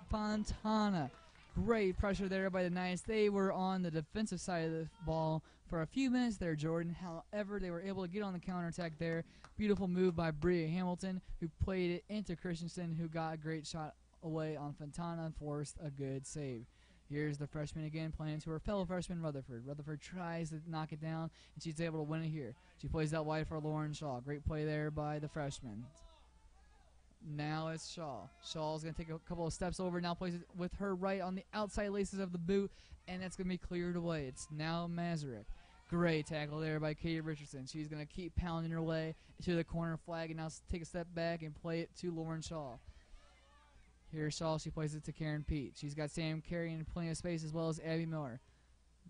Fontana. Great pressure there by the Knights. They were on the defensive side of the ball for a few minutes there, Jordan. However, they were able to get on the counterattack there. Beautiful move by Bria Hamilton, who played it into Christensen, who got a great shot away on Fontana and forced a good save. Here's the freshman again playing to her fellow freshman, Rutherford. Rutherford tries to knock it down, and she's able to win it here. She plays out wide for Lauren Shaw. Great play there by the freshman. Now it's Shaw. Shaw's going to take a couple of steps over. Now plays it with her right on the outside laces of the boot, and that's going to be cleared away. It's now Mazurek. Great tackle there by Katie Richardson. She's going to keep pounding her way to the corner flag and now take a step back and play it to Lauren Shaw. Here's Shaw. She plays it to Karen Pete. She's got Sam Carey in plenty of space as well as Abby Miller.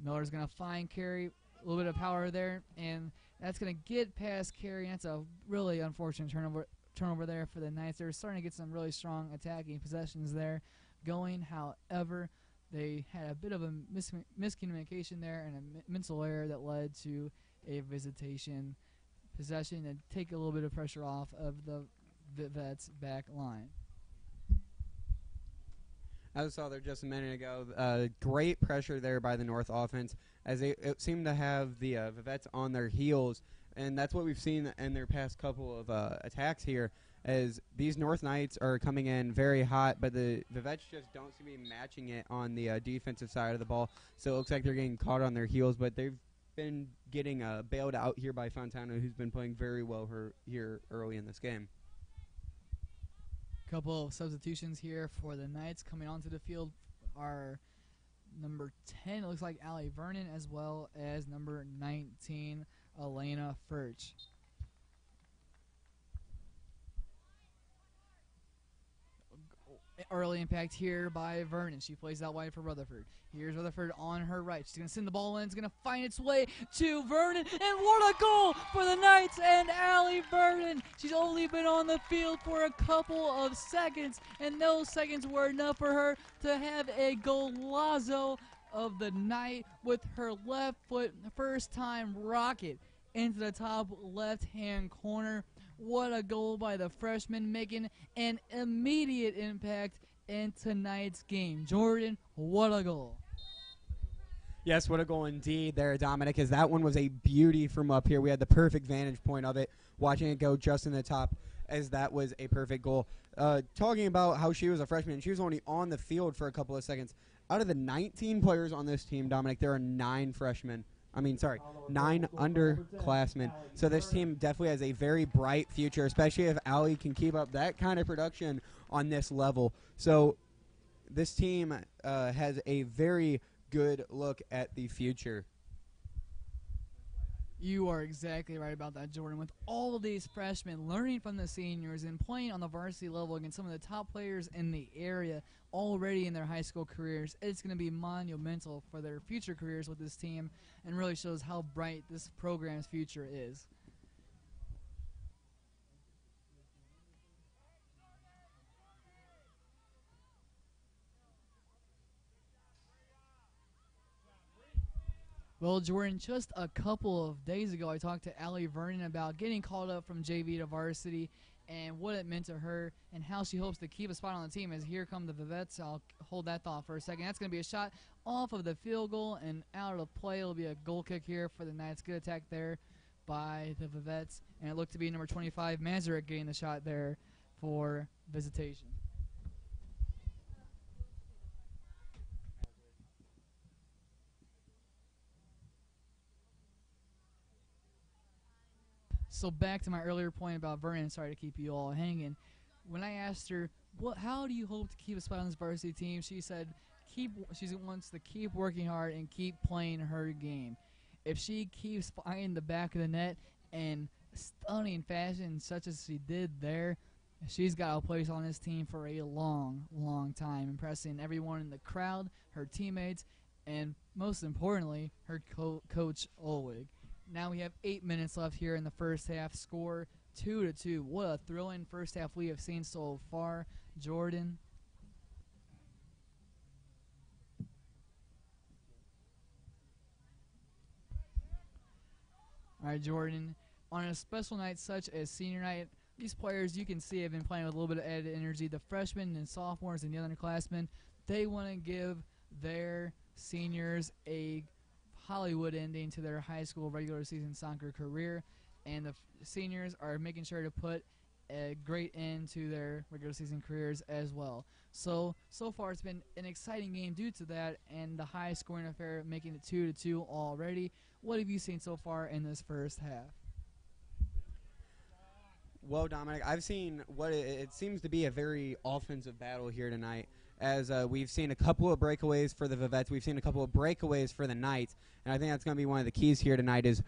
Miller's going to find Carey. A little bit of power there, and that's going to get past Carey. That's a really unfortunate turnover there for the Knights. They're starting to get some really strong attacking possessions there going. However, they had a bit of a miscommunication there and a mental error that led to a Visitation possession and take a little bit of pressure off of the Vivettes back line. As I saw there just a minute ago, great pressure there by the North offense as they seemed to have the Vivettes on their heels. And that's what we've seen in their past couple of attacks here, as these North Knights are coming in very hot, but the Vivettes just don't seem to be matching it on the defensive side of the ball. So it looks like they're getting caught on their heels, but they've been getting bailed out here by Fontana, who's been playing very well here early in this game. Couple of substitutions here for the Knights. Coming onto the field are number 10, it looks like Allie Vernon, as well as number 19, Elena Furch. Early impact here by Vernon. She plays out wide for Rutherford. Here's Rutherford on her right. She's going to send the ball in. It's going to find its way to Vernon. And what a goal for the Knights and Allie Vernon. She's only been on the field for a couple of seconds, and those seconds were enough for her to have a golazo of the night with her left foot, first time rocket into the top left-hand corner. What a goal by the freshman, making an immediate impact in tonight's game. Jordan, what a goal. Yes, what a goal indeed there, Dominic, as that one was a beauty from up here. We had the perfect vantage point of it, watching it go just in the top, as that was a perfect goal. Talking about how she was a freshman, she was only on the field for a couple of seconds. Out of the 19 players on this team, Dominic, there are 9 freshmen. 9 underclassmen. So this team definitely has a very bright future, especially if Allie can keep up that kind of production on this level. So this team has a very good look at the future. You are exactly right about that, Jordan. With all of these freshmen learning from the seniors and playing on the varsity level against some of the top players in the area already in their high school careers, it's going to be monumental for their future careers with this team and really shows how bright this program's future is. Well, Jordan, just a couple of days ago, I talked to Allie Vernon about getting called up from JV to varsity and what it meant to her and how she hopes to keep a spot on the team. As here come the Vivettes, I'll hold that thought for a second. That's going to be a shot off of the field goal and out of play. It'll be a goal kick here for the Knights. Good attack there by the Vivettes, and it looked to be number 25, Mazurek, getting the shot there for Visitation. So back to my earlier point about Vernon, sorry to keep you all hanging. When I asked her, how do you hope to keep a spot on this varsity team, she said she wants to keep working hard and keep playing her game. If she keeps finding the back of the net in stunning fashion such as she did there, she's got a place on this team for a long, long time, impressing everyone in the crowd, her teammates, and most importantly, her coach, Ulwig. Now we have 8 minutes left here in the first half. Score 2-2. What a thrilling first half we have seen so far. Jordan. All right, Jordan. On a special night such as senior night, these players you can see have been playing with a little bit of added energy. The freshmen and sophomores and the underclassmen, they want to give their seniors a Hollywood ending to their high school regular season soccer career, and the seniors are making sure to put a great end to their regular season careers as well. So far it's been an exciting game due to that, and the high scoring affair making it 2-2 already. What have you seen so far in this first half? Well, Dominic, I've seen what it seems to be a very offensive battle here tonight. As we've seen a couple of breakaways for the Vivettes, we've seen a couple of breakaways for the Knights, and I think that's going to be one of the keys here tonight is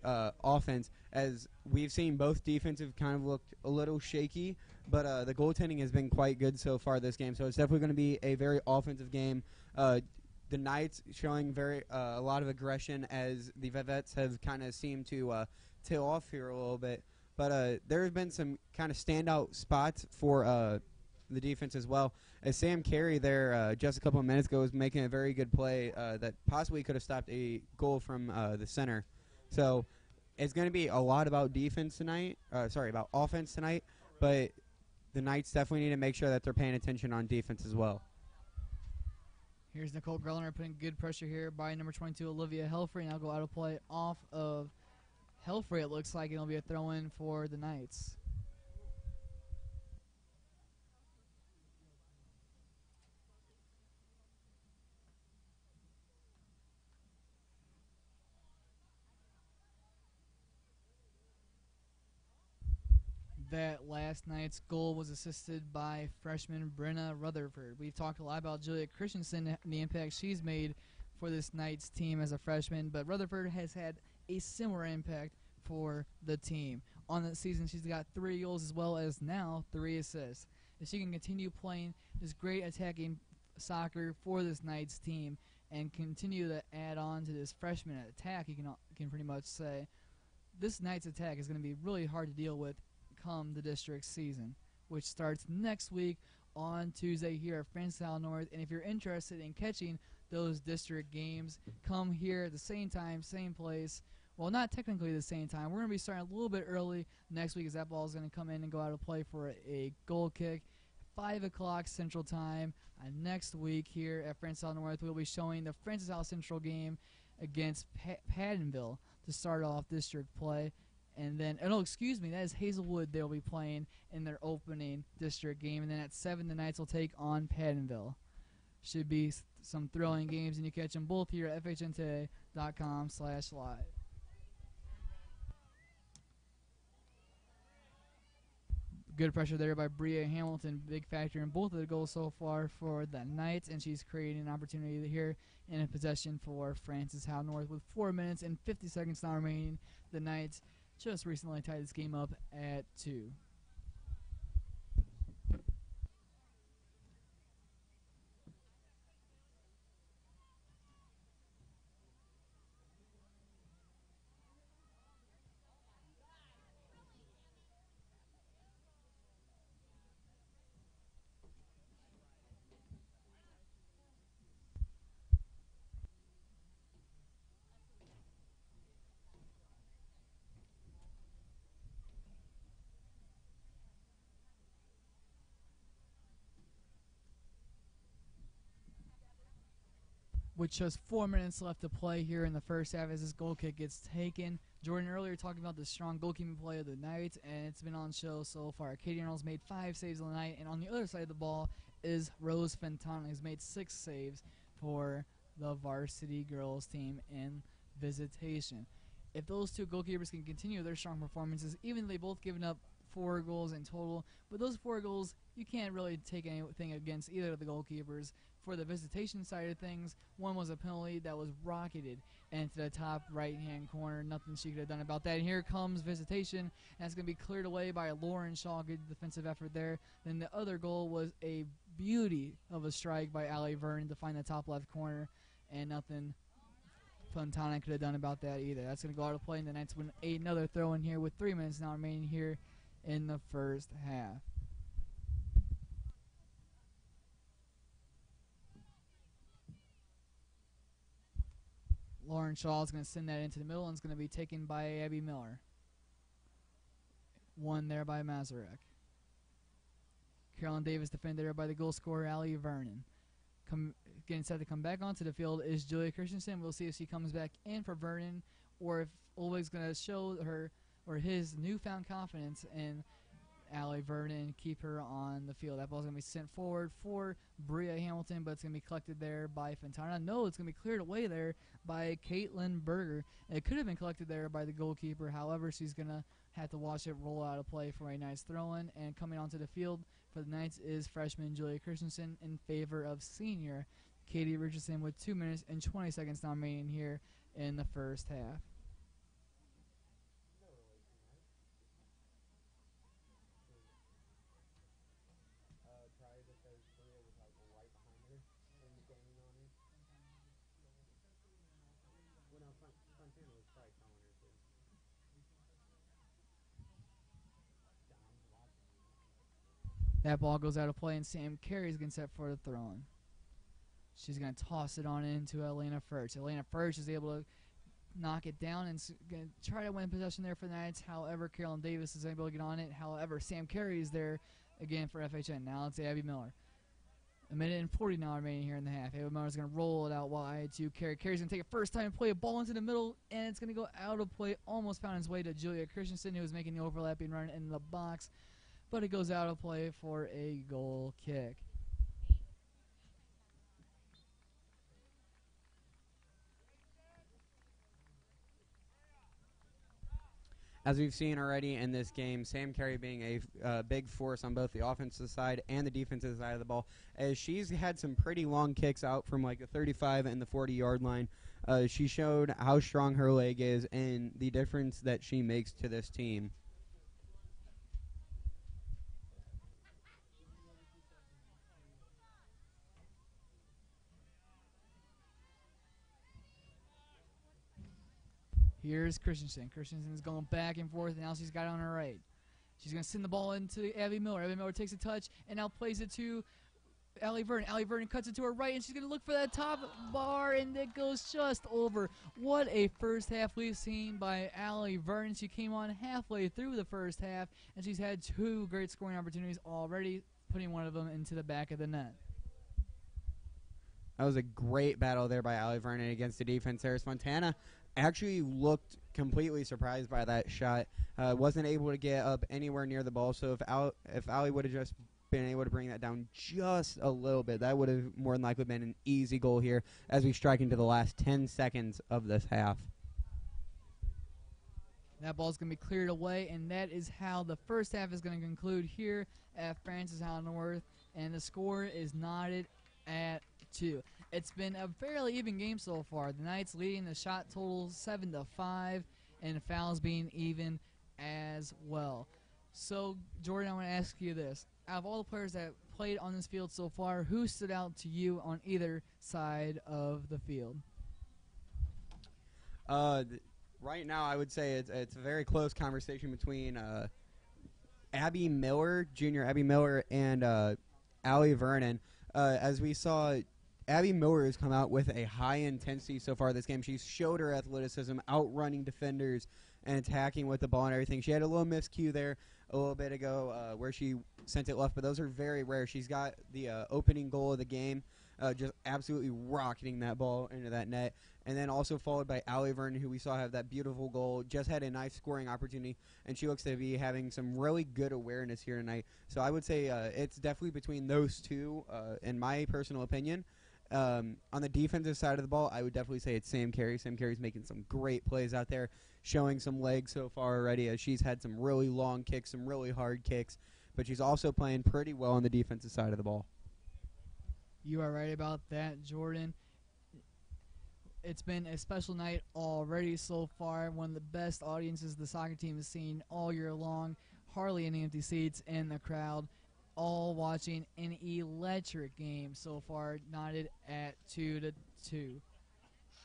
offense. As we've seen both defensive kind of looked a little shaky, but the goaltending has been quite good so far this game, so it's definitely going to be a very offensive game. The Knights showing a lot of aggression as the Vivettes have kind of seemed to tail off here a little bit. But there have been some kind of standout spots for the defense as well. As Sam Carey there just a couple of minutes ago was making a very good play that possibly could have stopped a goal from the center. So it's going to be a lot about defense tonight. About offense tonight. But the Knights definitely need to make sure that they're paying attention on defense as well. Here's Nicole Grellner putting good pressure here by number 22, Olivia Helfrey. Now go out of play off of Helfrey, it looks like it'll be a throw-in for the Knights. That last night's goal was assisted by freshman Brenna Rutherford. We've talked a lot about Julia Christensen and the impact she's made for this Knights team as a freshman, but Rutherford has had a similar impact for the team. On the season, she's got 3 goals as well as now 3 assists. If she can continue playing this great attacking soccer for this Knights team and continue to add on to this freshman attack, you can pretty much say this Knights attack is going to be really hard to deal with come the district season, which starts next week on Tuesday here at Francetown North. And if you're interested in catching those district games, come here at the same time, same place. Well, not technically the same time. We're going to be starting a little bit early next week as that ball is going to come in and go out of play for a goal kick. 5 o'clock Central Time next week here at Francetown North. We'll be showing the Francetown Central game against Padenville to start off district play. And then, that is Hazelwood they'll be playing in their opening district game. And then at 7, the Knights will take on Padenville. Should be some thrilling games, and you catch them both here at FHNtoday.com/live. Good pressure there by Bria Hamilton, big factor in both of the goals so far for the Knights, and she's creating an opportunity here in a possession for Francetown North with 4 minutes and 50 seconds now remaining. The Knights just recently tied this game up at 2. With just 4 minutes left to play here in the first half as this goal kick gets taken. Jordan earlier talking about the strong goalkeeping play of the Knights, and it's been on show so far. Katie Arnold's made 5 saves on the night, and on the other side of the ball is Rose Fentana, who's made 6 saves for the varsity girls team in Visitation. If those 2 goalkeepers can continue their strong performances, even though they both given up 4 goals in total, but those 4 goals, you can't really take anything against either of the goalkeepers. For the Visitation side of things, one was a penalty that was rocketed into the top right-hand corner. Nothing she could have done about that. And here comes Visitation, and it's going to be cleared away by Lauren Shaw. Good defensive effort there. Then the other goal was a beauty of a strike by Allie Vernon to find the top left corner, and nothing Fontana could have done about that either. That's going to go out of play, and the Knights win another throw in here with 3 minutes now remaining here in the first half. Lauren Shaw is going to send that into the middle, and it's going to be taken by Abby Miller. One there by Mazurek. Carolyn Davis defended there by the goal scorer, Allie Vernon. Getting set to come back onto the field is Julia Christensen. We'll see if she comes back in for Vernon, or if Oleg's going to show her or his newfound confidence in Allie Vernon, keep her on the field. That ball's going to be sent forward for Bria Hamilton, but it's going to be collected there by Fontana. No, it's going to be cleared away there by Caitlin Berger. It could have been collected there by the goalkeeper. However, she's going to have to watch it roll out of play for a nice throw-in. And coming onto the field for the Knights is freshman Julia Christensen in favor of senior Katie Richardson with 2 minutes and 20 seconds now remaining here in the first half. That ball goes out of play, and Sam Carey's going to set for the throw-in. She's going to toss it on into Elena Furch. Elena Furch is able to knock it down and going to try to win possession there for the Knights. However, Carolyn Davis is able to get on it. However, Sam Carey is there again for FHN. Now it's Abby Miller. A minute and 40 now remaining here in the half. Abby Miller's going to roll it out wide to Carey. Carey's going to take a first time play, a ball into the middle, and it's going to go out of play. Almost found its way to Julia Christensen, who was making the overlapping run in the box. But it goes out of play for a goal kick. As we've seen already in this game, Sam Carey being a big force on both the offensive side and the defensive side of the ball, as she's had some pretty long kicks out from like the 35 and the 40-yard line. She showed how strong her leg is and the difference that she makes to this team. Here's Christensen. Christensen's going back and forth, and now she's got it on her right. She's going to send the ball into Abby Miller. Abby Miller takes a touch and now plays it to Allie Vernon. Allie Vernon cuts it to her right, and she's going to look for that top bar, and it goes just over. What a first half we've seen by Allie Vernon. She came on halfway through the first half, and she's had 2 great scoring opportunities already, putting one of them into the back of the net. That was a great battle there by Allie Vernon against the defense. There's Fontana. Actually looked completely surprised by that shot. Wasn't able to get up anywhere near the ball. So if Allie would have just been able to bring that down just a little bit, that would have more than likely been an easy goal here as we strike into the last 10 seconds of this half. That ball's going to be cleared away, and that is how the first half is going to conclude here at Francis Howell North, and the score is knotted at 2. It's been a fairly even game so far. The Knights leading the shot total 7-5, and the fouls being even as well. So, Jordan, I want to ask you this. Out of all the players that played on this field so far, who stood out to you on either side of the field? Right now, I would say it's a very close conversation between Abby Miller, junior Abby Miller, and Allie Vernon. As we saw, Abby Miller has come out with a high intensity so far this game. She's showed her athleticism, outrunning defenders and attacking with the ball and everything. She had a little miscue there a little bit ago where she sent it left, but those are very rare. She's got the opening goal of the game, just absolutely rocketing that ball into that net. And then also followed by Allie Vernon, who we saw have that beautiful goal, just had a nice scoring opportunity, and she looks to be having some really good awareness here tonight. So I would say it's definitely between those two, in my personal opinion. On the defensive side of the ball, I would definitely say it's Sam Carey. Sam Carey's making some great plays out there, showing some legs so far already, as she's had some really long kicks, some really hard kicks, but she's also playing pretty well on the defensive side of the ball. You are right about that, Jordan. It's been a special night already so far. One of the best audiences the soccer team has seen all year long. Hardly any empty seats in the crowd. All watching an electric game so far, knotted at 2-2.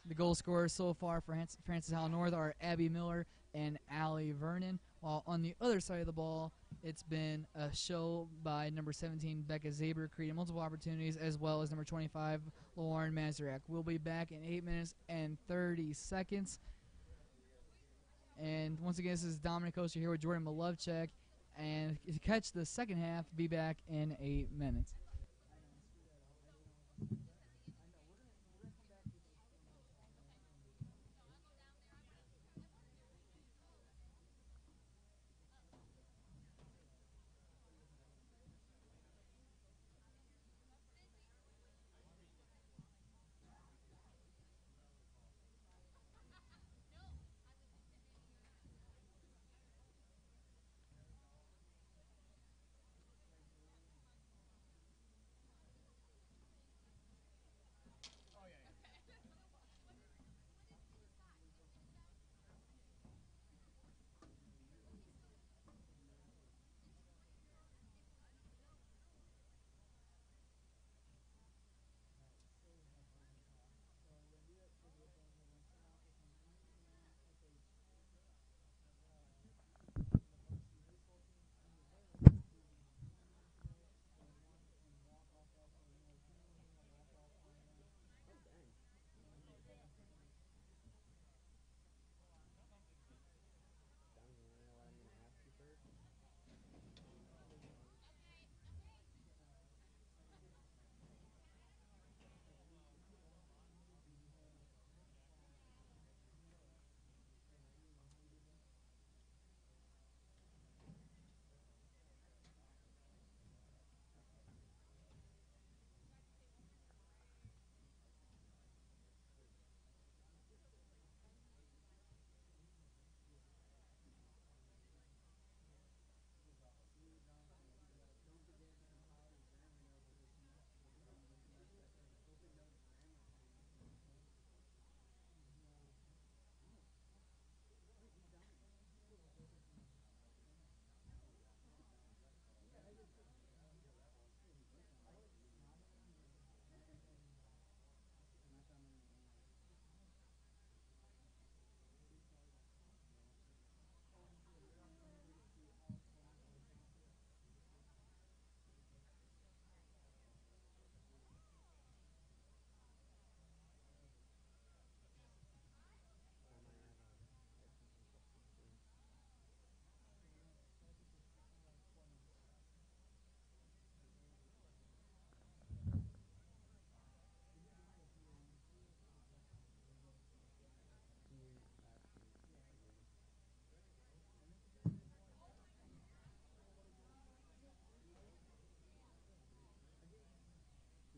The goal scorers so far for Francis Howell North are Abby Miller and Allie Vernon, While on the other side of the ball, it's been a show by number 17, Becca Zaber, creating multiple opportunities, as well as number 25, Lauren Mazurek. We'll be back in 8 minutes and 30 seconds. And once again, this is Dominic Oster here with Jordan Malovchek. And if you catch the second half, be back in 8 minutes.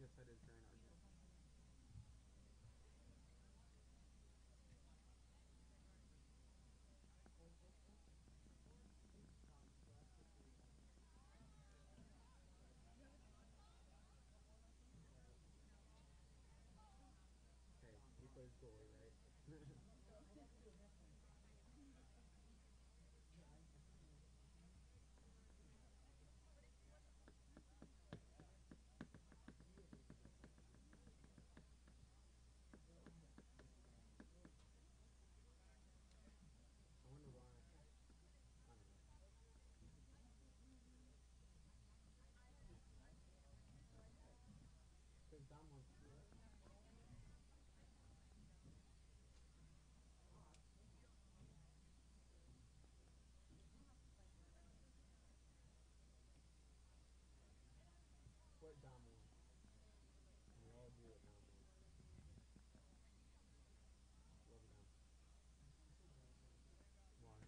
Yes, that is very nice. Hey, he plays goalie, right? I wonder why. I don't know. Because Dom wants to do it. What Dom wants. And we all do what Dom wants. Love Dom. Why?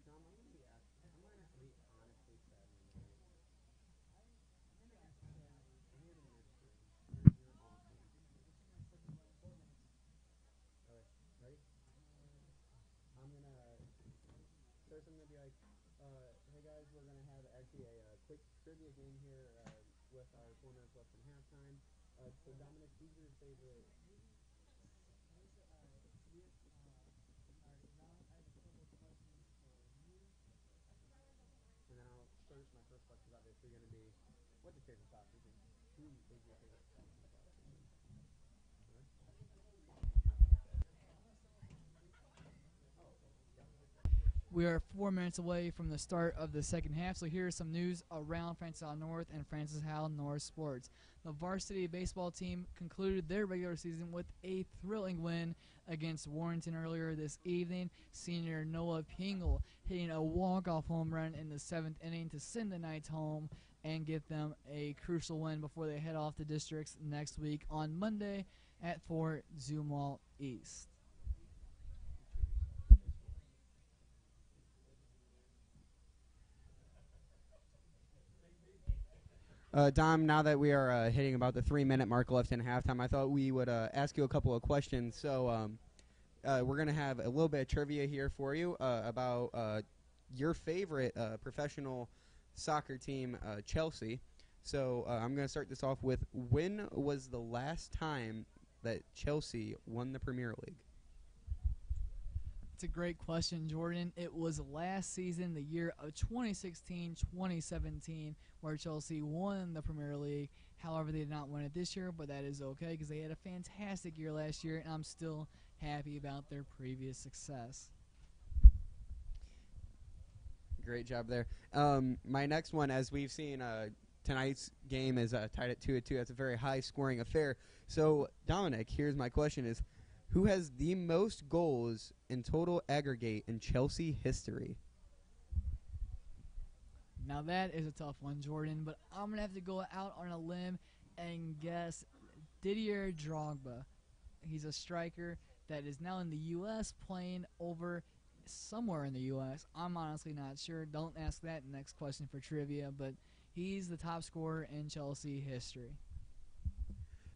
Dom, I'm gonna be I'm gonna be honestly sad when you're married. I'm gonna miss you. You're awesome. Okay, ready? I'm gonna first I'm gonna be like, hey guys, we're gonna have actually a quick trivia game here with our 4 minutes left in halftime. So Dominic, who's your favorite? And then my first question is obviously gonna be, what's your favorite soccer team? Who is your favorite soccer team? Alright. Oh, yeah. We are 4 minutes away from the start of the second half, so here's some news around Francis Howell North and Francis Howell North sports. The varsity baseball team concluded their regular season with a thrilling win against Warrenton earlier this evening. Senior Noah Pingle hitting a walk-off home run in the 7th inning to send the Knights home and get them a crucial win before they head off to districts next week on Monday at Fort Zumwalt East. Dom, now that we are hitting about the 3-minute mark left in halftime, I thought we would ask you a couple of questions. So we're going to have a little bit of trivia here for you about your favorite professional soccer team, Chelsea. So I'm going to start this off with, when was the last time that Chelsea won the Premier League? It's a great question, Jordan. It was last season, the year of 2016-2017, where Chelsea won the Premier League. However, they did not win it this year, but that is okay because they had a fantastic year last year, and I'm still happy about their previous success. Great job there. My next one, as we've seen, tonight's game is tied at 2-2. That's a very high-scoring affair. So, Dominic, here's my question is, who has the most goals in total aggregate in Chelsea history? Now that is a tough one, Jordan, but I'm going to have to go out on a limb and guess Didier Drogba. He's a striker that is now in the U.S. playing over somewhere in the U.S. I'm honestly not sure. Don't ask that next question for trivia, but he's the top scorer in Chelsea history.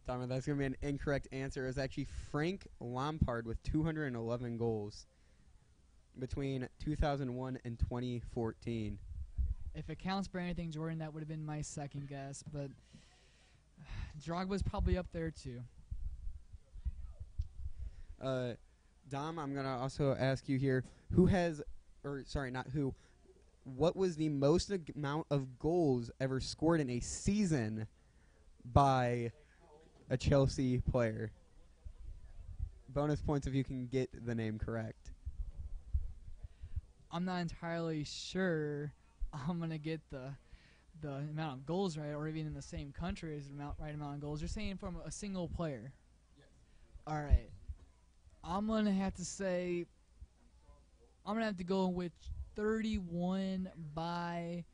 Dominic, that's going to be an incorrect answer. It was actually Frank Lampard with 211 goals between 2001 and 2014. If it counts for anything, Jordan, that would have been my second guess, but Drogba's probably up there too. Dom, I'm going to also ask you here, what was the most amount of goals ever scored in a season by a Chelsea player? Bonus points if you can get the name correct. I'm not entirely sure I'm going to get the amount of goals right, or even in the same country as the right amount of goals. You're saying from a single player? Yes. All right. I'm going to have to say, I'm going to have to go with 31 by,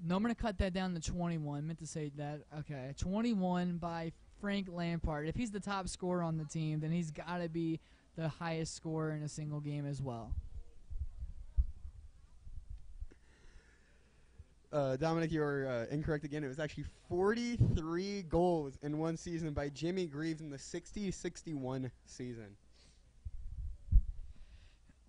no, I'm going to cut that down to 21. I meant to say that. Okay, 21 by Frank Lampard. If he's the top scorer on the team, then he's got to be the highest scorer in a single game as well. Dominic, you're incorrect again. It was actually 43 goals in one season by Jimmy Greaves in the 60-61 season.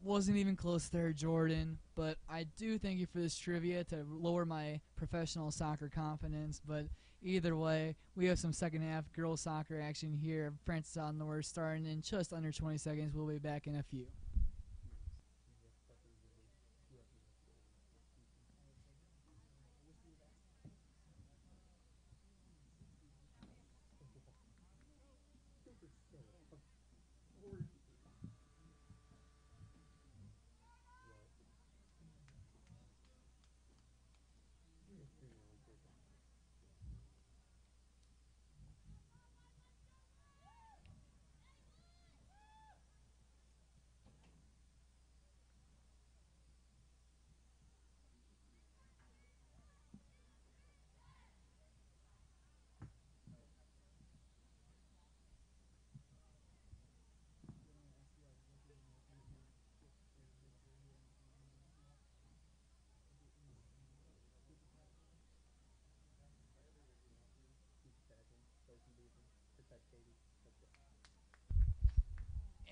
Wasn't even close there, Jordan, but I do thank you for this trivia to lower my professional soccer confidence. But either way, we have some second half girls soccer action here. Francis Howell North starting in just under 20 seconds. We'll be back in a few.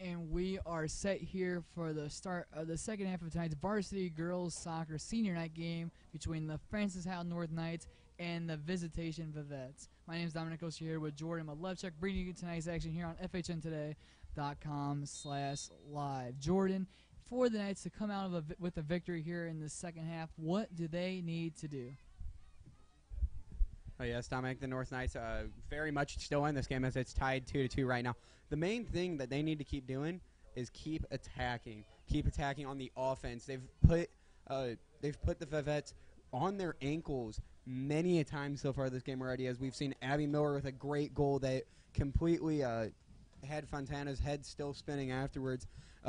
And we are set here for the start of the second half of tonight's varsity girls soccer senior night game between the Francis Howell North Knights and the Visitation Vivettes. My name is Dominic Oster here with Jordan Malevchuk, bringing you tonight's action here on FHNtoday.com/live. Jordan, for the Knights to come out of with a victory here in the second half, what do they need to do? Oh, yes, Dominic, the North Knights very much still in this game as it's tied 2-2 right now. The main thing that they need to keep doing is keep attacking on the offense. They've put the Vivettes on their ankles many a time so far this game already, as we've seen Abby Miller with a great goal that completely had Fontana's head still spinning afterwards.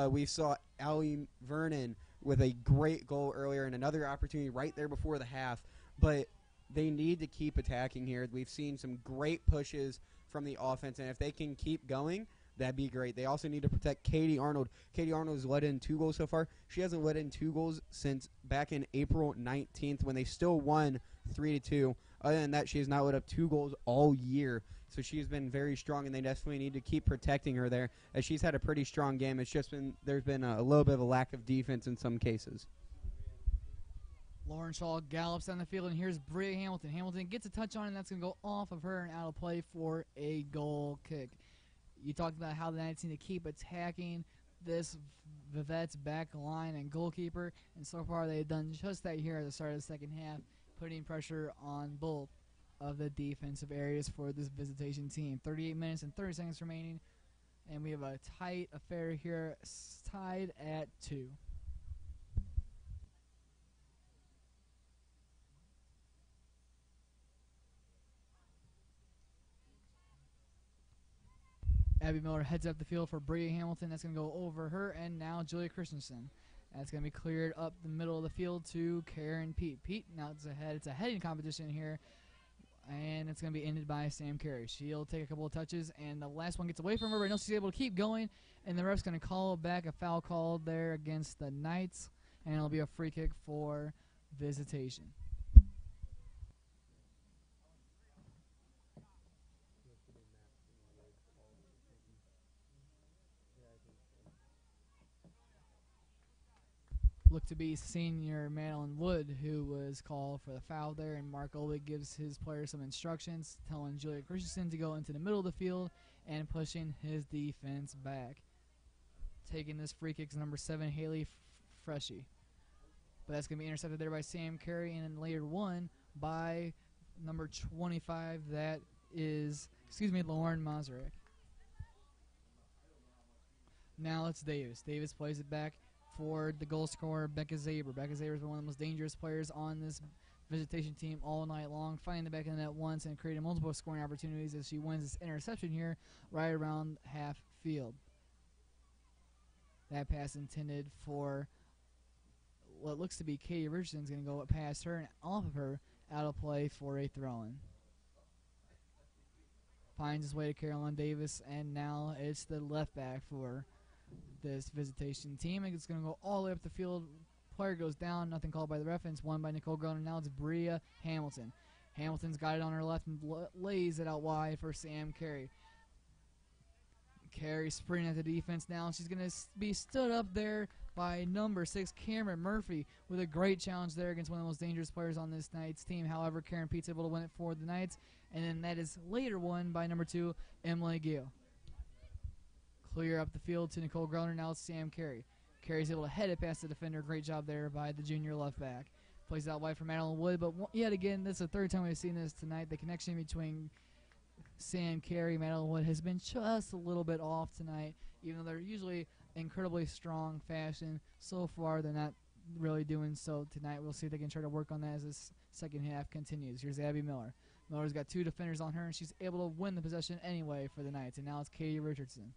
We saw Allie Vernon with a great goal earlier and another opportunity right there before the half. But they need to keep attacking here. We've seen some great pushes from the offense, and if they can keep going, that'd be great. They also need to protect Katie Arnold. Katie Arnold has let in 2 goals so far. She hasn't let in 2 goals since back in April 19th when they still won 3-2. Other than that, she has not let up 2 goals all year. So she's been very strong, and they definitely need to keep protecting her there, as she's had a pretty strong game. It's just been there's been a little bit of a lack of defense in some cases. Lauren Shaw gallops down the field, and here's Bria Hamilton. Hamilton gets a touch on, and that's going to go off of her and out of play for a goal kick. You talked about how the Knights need to keep attacking this Vivettes back line and goalkeeper, and so far they've done just that here at the start of the second half, putting pressure on both of the defensive areas for this Visitation team. 38 minutes and 30 seconds remaining, and we have a tight affair here, tied at 2. Abby Miller heads up the field for Bria Hamilton. That's going to go over her, and now Julia Christensen. That's going to be cleared up the middle of the field to Karen Pete. Pete, now it's ahead. It's a heading competition here, and it's going to be ended by Sam Carey. She'll take a couple of touches, and the last one gets away from her, but I know she's able to keep going, and the ref's going to call back a foul call there against the Knights, and it'll be a free kick for Visitation. Look to be senior Madeline Wood, who was called for the foul there, and Mark Olig gives his players some instructions, telling Julia Christensen to go into the middle of the field and pushing his defense back. Taking this free kick is number 7, Haley Freshy. But that's going to be intercepted there by Sam Carey, and then later won by number 25, that is, Lauren Mazurek. Now it's Davis. Davis plays it back for the goal scorer, Becca Zaber. Becca Zaber has been one of the most dangerous players on this Visitation team all night long, finding the back of the net once and creating multiple scoring opportunities as she wins this interception here right around half field. That pass intended for what looks to be Katie Richardson is going to go past her and off of her, out of play for a throw-in. Finds his way to Caroline Davis, and now it's the left back for this Visitation team. It's going to go all the way up the field. Player goes down, nothing called by the ref, and it's won by Nicole Groner. Now it's Bria Hamilton. Hamilton's got it on her left and lays it out wide for Sam Carey. Carey sprinting at the defense now. She's going to be stood up there by number 6, Cameron Murphy, with a great challenge there against one of the most dangerous players on this Knights team. However, Karen Pete's able to win it for the Knights, and then that is later won by number 2, Emily Gill. Clear up the field to Nicole Groner. Now it's Sam Carey. Carey's able to head it past the defender. Great job there by the junior left back. Plays out wide for Madeline Wood, but yet again, this is the third time we've seen this tonight. The connection between Sam Carey and Madeline Wood has been just a little bit off tonight, even though they're usually incredibly strong fashion. So far, they're not really doing so tonight. We'll see if they can try to work on that as this second half continues. Here's Abby Miller. Miller's got 2 defenders on her, and she's able to win the possession anyway for the Knights, and now it's Katie Richardson.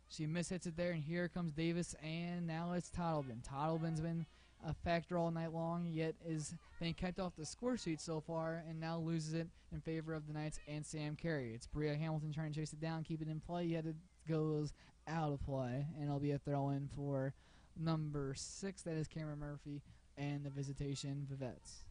She mishits it there, and here comes Davis, and now it's Toddleben. Toddleben's been a factor all night long, yet is being kept off the score sheet so far, and now loses it in favor of the Knights and Sam Carey. It's Bria Hamilton trying to chase it down, keep it in play, yet it goes out of play, and it'll be a throw-in for number 6, that is Cameron Murphy, and the Visitation Vivettes.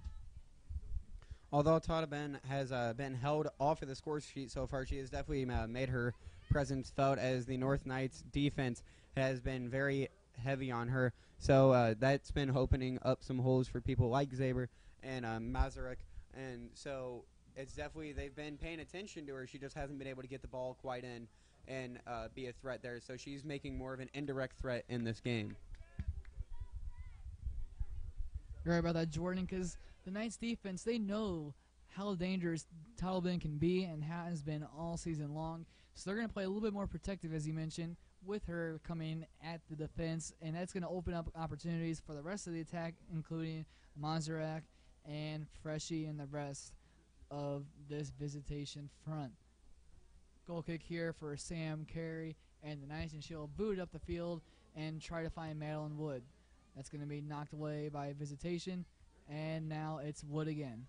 Although Toddleben has been held off of the score sheet so far, she has definitely made her presence felt, as the North Knights defense has been very heavy on her. So that's been opening up some holes for people like Zaber and Mazurek. And so it's definitely, they've been paying attention to her. She just hasn't been able to get the ball quite in and be a threat there. So she's making more of an indirect threat in this game. You're right about that, Jordan, because the Knights defense, they know how dangerous Toddleben can be and has been all season long. So they're going to play a little bit more protective, as you mentioned, with her coming at the defense, and that's going to open up opportunities for the rest of the attack, including Mazurak and Freshie and the rest of this Visitation front. Goal kick here for Sam Carey and the Knights, and she'll boot it up the field and try to find Madeline Wood. That's going to be knocked away by Visitation, and now it's Wood again.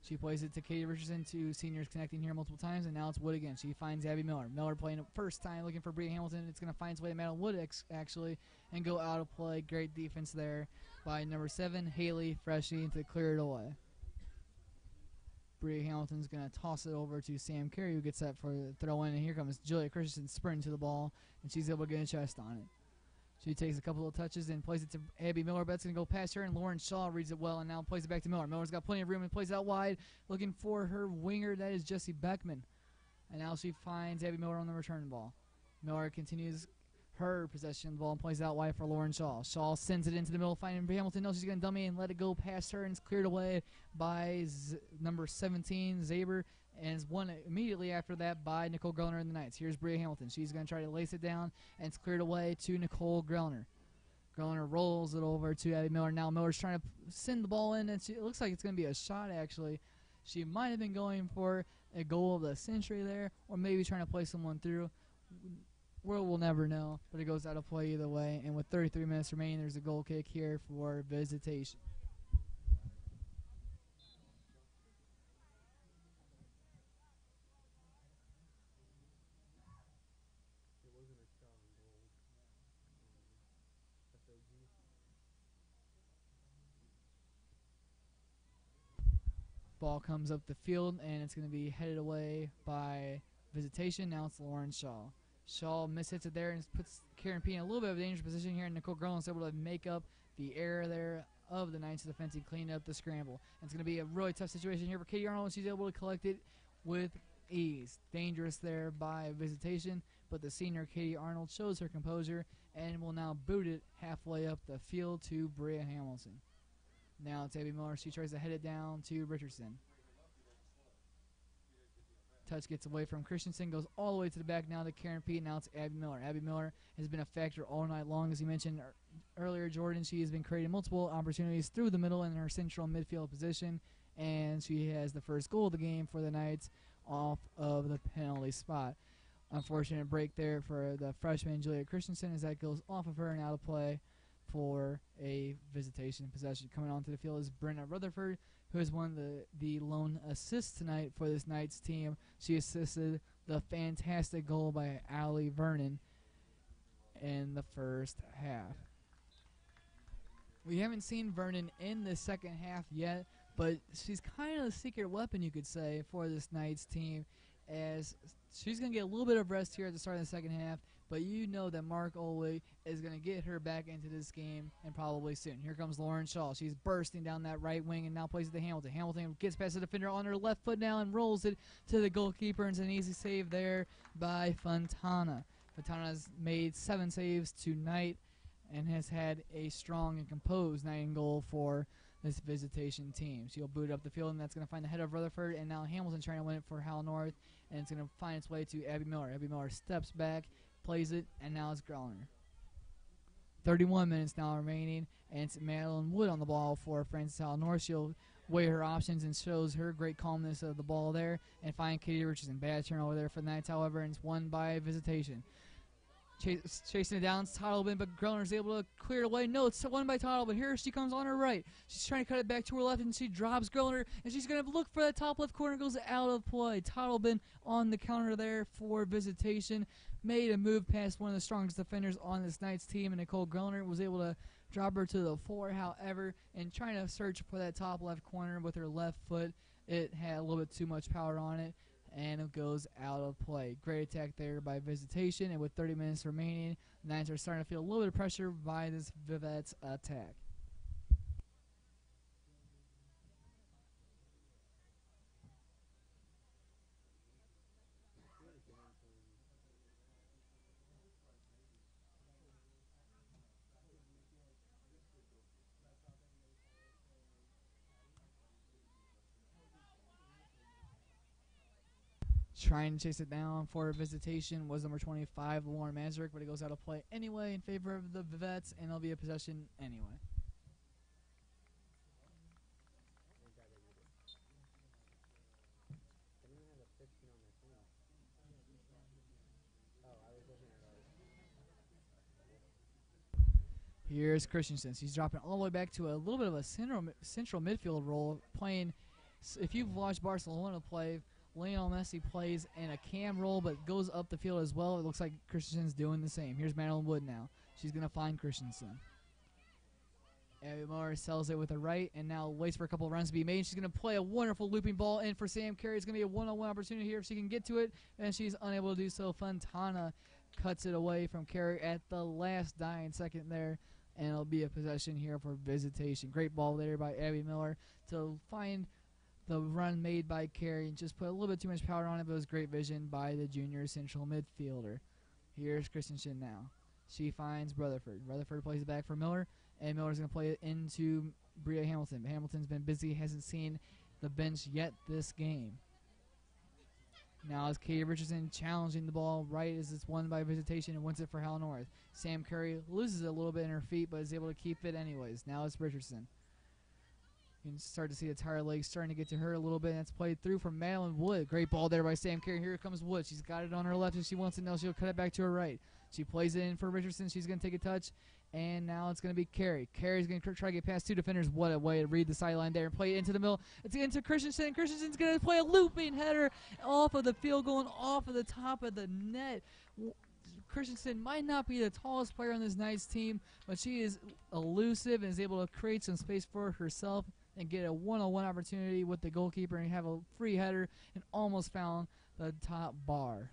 She plays it to Katie Richardson, two seniors connecting here multiple times, and now it's Wood again. She finds Abby Miller. Miller playing it first time, looking for Bria Hamilton. It's going to find its way to Madeline Wood, actually, and go out of play. Great defense there by number 7, Haley Freshie, to clear it away. Bria Hamilton's going to toss it over to Sam Carey, who gets that for the throw-in, and here comes Julia Christensen sprinting to the ball, and she's able to get a chest on it. She takes a couple of touches and plays it to Abby Miller. That's going to go past her, and Lauren Shaw reads it well and now plays it back to Miller. Miller's got plenty of room and plays it out wide, looking for her winger. That is Jessie Beckman. And now she finds Abby Miller on the return ball. Miller continues her possession of the ball and plays it out wide for Lauren Shaw. Shaw sends it into the middle, finding Hamilton. No, she's going to dummy and let it go past her, and it's cleared away by number 17, Zaber, and it's won immediately after that by Nicole Grellner and the Knights. Here's Bria Hamilton. She's going to try to lace it down, and it's cleared away to Nicole Grellner. Grellner rolls it over to Abby Miller. Now Miller's trying to send the ball in, and it looks like it's going to be a shot, actually. She might have been going for a goal of the century there, or maybe trying to play someone through. We'll never know, but it goes out of play either way. And with 33 minutes remaining, there's a goal kick here for Visitation. Ball comes up the field, and it's going to be headed away by Visitation. Now it's Lauren Shaw. Shaw mishits it there and puts Karen P in a little bit of a dangerous position here, and Nicole Grellner is able to make up the error there of the Knights defense and clean up the scramble. And it's going to be a really tough situation here for Katie Arnold, and she's able to collect it with ease. Dangerous there by Visitation, but the senior Katie Arnold shows her composure and will now boot it halfway up the field to Bria Hamilton. Now it's Abby Miller. She tries to head it down to Richardson. Touch gets away from Christensen, goes all the way to the back now to Karen P. Now it's Abby Miller. Abby Miller has been a factor all night long, as you mentioned earlier, Jordan. She has been creating multiple opportunities through the middle in her central midfield position, and she has the first goal of the game for the Knights off of the penalty spot. Unfortunate break there for the freshman Julia Christensen as that goes off of her and out of play for a Visitation possession. Coming onto the field is Brenna Rutherford, who has won the lone assist tonight for this Knights team. She assisted the fantastic goal by Allie Vernon in the first half. We haven't seen Vernon in the second half yet, but she's kind of a secret weapon, you could say, for this Knights team, as she's going to get a little bit of rest here at the start of the second half, but you know that Mark Olwig is going to get her back into this game, and probably soon. Here comes Lauren Shaw. She's bursting down that right wing and now plays it to Hamilton. Hamilton gets past the defender on her left foot now and rolls it to the goalkeeper, and it's an easy save there by Fontana. Fontana's made 7 saves tonight and has had a strong and composed night in goal for this Visitation team. She'll boot up the field, and that's going to find the head of Rutherford, and now Hamilton trying to win it for Hal North, and it's going to find its way to Abby Miller. Abby Miller steps back, plays it, and now it's Grellner. 31 minutes now remaining, and it's Madeline Wood on the ball for Francis Hal North. She'll weigh her options and shows her great calmness of the ball there, and find Katie Richardson. Bad turnover there for the Knights, however, and it's won by Visitation. Chasing it down, it's Toddleben, but Grellner's able to clear it away. No, it's won by Toddleben. Here she comes on her right. She's trying to cut it back to her left, and she drops Grellner, and she's going to look for that top left corner. Goes out of play. Toddleben on the counter there for Visitation. Made a move past one of the strongest defenders on this Knights team, and Nicole Grellner was able to drop her to the floor. However, in trying to search for that top left corner with her left foot, it had a little bit too much power on it, and it goes out of play. Great attack there by Visitation, and with 30 minutes remaining, the Knights are starting to feel a little bit of pressure by this Vivettes attack. Trying to chase it down for Visitation was number 25, Lauren Mazurek, but it goes out of play anyway in favor of the Vivettes, and it'll be a possession anyway. Here's Christensen. He's dropping all the way back to a little bit of a central midfield role, playing. If you've watched Barcelona play, Lionel Messi plays in a cam role but goes up the field as well. It looks like Christensen's doing the same. Here's Madeline Wood now. She's going to find Christensen. Abby Miller sells it with a right and now waits for a couple of runs to be made. She's going to play a wonderful looping ball in for Sam Carey. It's going to be a one-on-one opportunity here if she can get to it, and she's unable to do so. Fontana cuts it away from Carey at the last dying second there, and it'll be a possession here for Visitation. Great ball there by Abby Miller to find the run made by Carey and just put a little bit too much power on it, but it was great vision by the junior central midfielder. Here's Christensen now. She finds Rutherford. Rutherford plays it back for Miller, and Miller's going to play it into Bria Hamilton. Hamilton's been busy, hasn't seen the bench yet this game. Now is Katie Richardson challenging the ball right as it's won by Visitation and wins it for Hal North. Sam Curry loses it a little bit in her feet, but is able to keep it anyways. Now it's Richardson. You can start to see the tire legs starting to get to her a little bit. And that's played through from Madeline Wood. Great ball there by Sam Carey. Here comes Wood. She's got it on her left if she wants it. No, she'll cut it back to her right. She plays it in for Richardson. She's going to take a touch. And now it's going to be Carey. Carey's going to try to get past two defenders. What a way to read the sideline there and play it into the middle. It's into Christensen. Christensen's going to play a looping header off of the field, going off of the top of the net. Christensen might not be the tallest player on this Knights team, but she is elusive and is able to create some space for herself and get a one-on-one opportunity with the goalkeeper and have a free header and almost found the top bar.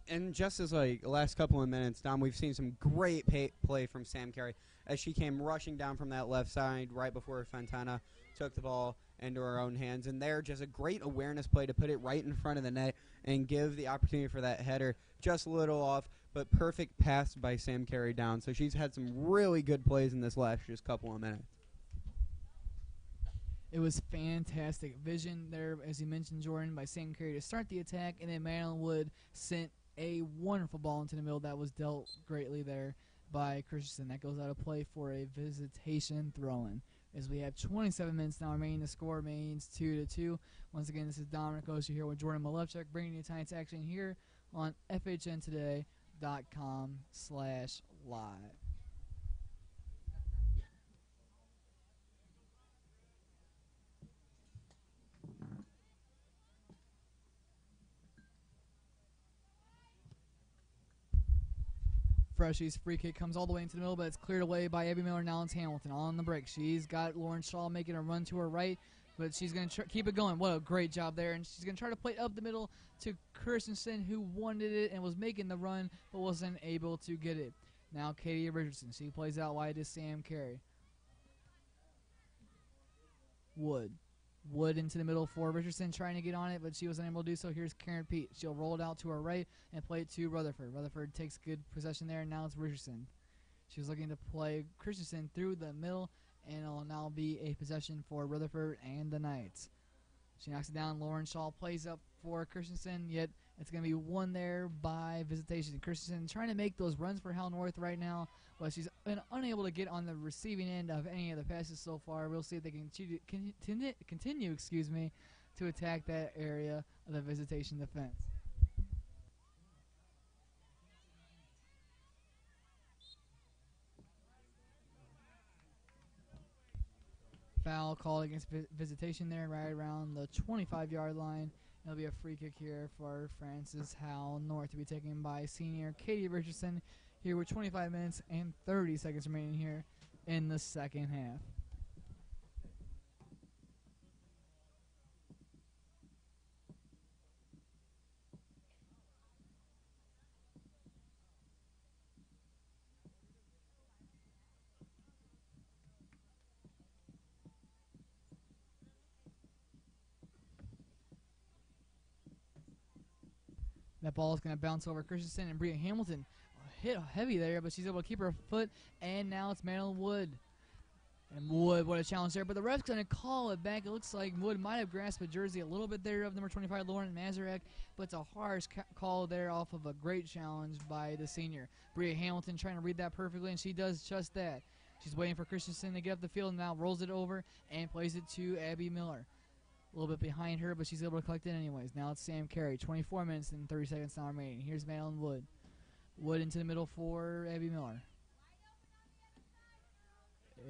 And just as like last couple of minutes, Dom, we've seen some great play from Sam Carey as she came rushing down from that left side right before Fontana took the ball into her own hands. And there, just a great awareness play to put it right in front of the net and give the opportunity for that header. Just a little off, but perfect pass by Sam Carey down. So she's had some really good plays in this last just couple of minutes. It was fantastic vision there, as you mentioned, Jordan, by Sam Carey to start the attack, and then Madeline Wood sent a wonderful ball into the middle that was dealt greatly there by Christensen. That goes out of play for a Visitation throw-in. As we have 27 minutes now remaining, the score remains 2-2. Once again, this is Dominic Osher here with Jordan Malevchuk, bringing you tonight's action here on FHNtoday.com/live. Freshy's free kick comes all the way into the middle, but it's cleared away by Abby Miller. Now it's Hamilton on the break. She's got Lauren Shaw making a run to her right, but she's going to keep it going. What a great job there. And she's going to try to play it up the middle to Christensen, who wanted it and was making the run, but wasn't able to get it. Now Katie Richardson. She plays out wide to Sam Carey. Wood into the middle for Richardson, trying to get on it, but she was unable to do so. Here's Karen Pete. She'll roll it out to her right and play it to Rutherford. Rutherford takes good possession there, and now it's Richardson. She was looking to play Christensen through the middle, and it'll now be a possession for Rutherford and the Knights. She knocks it down. Lauren Shaw plays up for Christensen, yet it's going to be won there by Visitation. Christensen trying to make those runs for Hal North right now, but she's been unable to get on the receiving end of any of the passes so far. We'll see if they can continue to attack that area of the Visitation defense. Foul call against Visitation there right around the 25-yard line. It'll be a free kick here for Francis Hal North to be taken by senior Katie Richardson here with 25 minutes and 30 seconds remaining here in the second half. That ball is going to bounce over Christensen, and Bria Hamilton hit heavy there, but she's able to keep her foot, and now it's Madeline Wood And Wood, what a challenge there. But the ref's going to call it back. It looks like Wood might have grasped a jersey a little bit there of number 25, Lauren Mazurek. But it's a harsh call there off of a great challenge by the senior. Bria Hamilton trying to read that perfectly, and she does just that. She's waiting for Christensen to get up the field, and now rolls it over and plays it to Abby Miller. A little bit behind her, but she's able to collect it anyways. Now it's Sam Carey. 24 minutes and 30 seconds now remaining. Here's Madeline Wood. Wood into the middle for Abby Miller.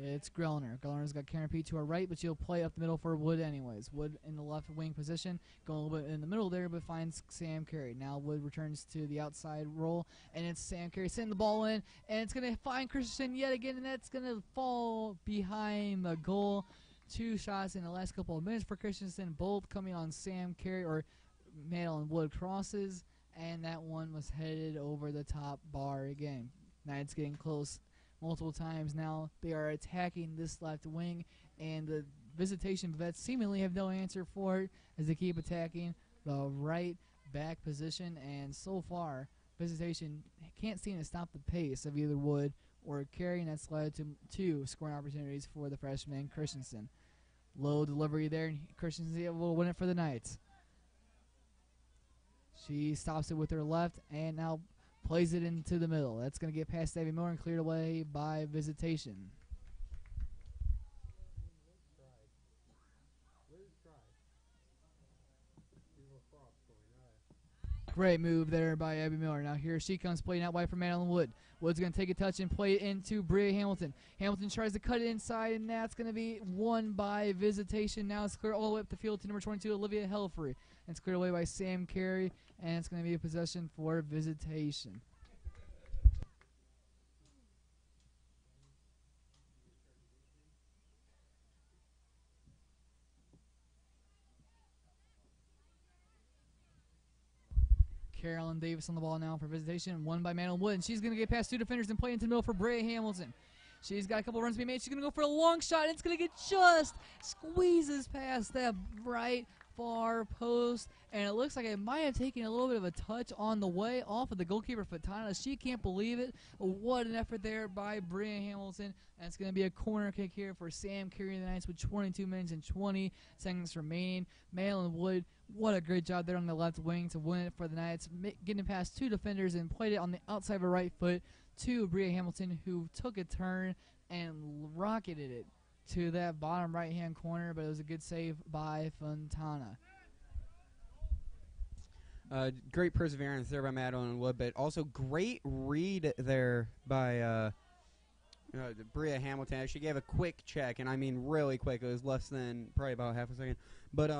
It's Grellner. Grellner's got Karen Pete to her right, but she'll play up the middle for Wood anyways. Wood in the left wing position, going a little bit in the middle there, but finds Sam Carey. Now Wood returns to the outside role, and it's Sam Carey sending the ball in, and it's going to find Christensen yet again, and that's going to fall behind the goal. 2 shots in the last couple of minutes for Christensen, both coming on Sam Carey, or Madeline Wood crosses, and that one was headed over the top bar again. Now it's getting close multiple times now. They are attacking this left wing, and the Visitation Vivettes seemingly have no answer for it as they keep attacking the right back position, and so far Visitation can't seem to stop the pace of either Wood or Carey, and that's led to 2 scoring opportunities for the freshman Christensen. Low delivery there, and Christensen will win it for the Knights. She stops it with her left and now plays it into the middle. That's going to get past Abby Miller and cleared away by Visitation. Great move there by Abby Miller. Now here she comes playing out wide for Madeline Wood. Wood's going to take a touch and play it into Bria Hamilton. Hamilton tries to cut it inside, and that's going to be won by Visitation. Now it's clear all the way up the field to number 22, Olivia Helfrey. It's cleared away by Sam Carey, and it's going to be a possession for Visitation. Carolyn Davis on the ball now for Visitation, won by Madeline Wood. And she's going to get past 2 defenders and play into the middle for Bria Hamilton. She's got a couple runs to be made. She's going to go for a long shot, and it's going to get just squeezes past that right far post, and it looks like it might have taken a little bit of a touch on the way off of the goalkeeper Fatana. She can't believe it. What an effort there by Bria Hamilton. And it's going to be a corner kick here for Sam Carey and the Knights with 22 minutes and 20 seconds remaining. Madeline Wood, what a great job there on the left wing to win it for the Knights, getting past 2 defenders and played it on the outside of her right foot to Bria Hamilton, who took a turn and rocketed it to that bottom right-hand corner, but it was a good save by Fontana. Great perseverance there by Madeline Wood, but also great read there by Bria Hamilton. She gave a quick check, and I mean really quick. It was less than probably about half a second. But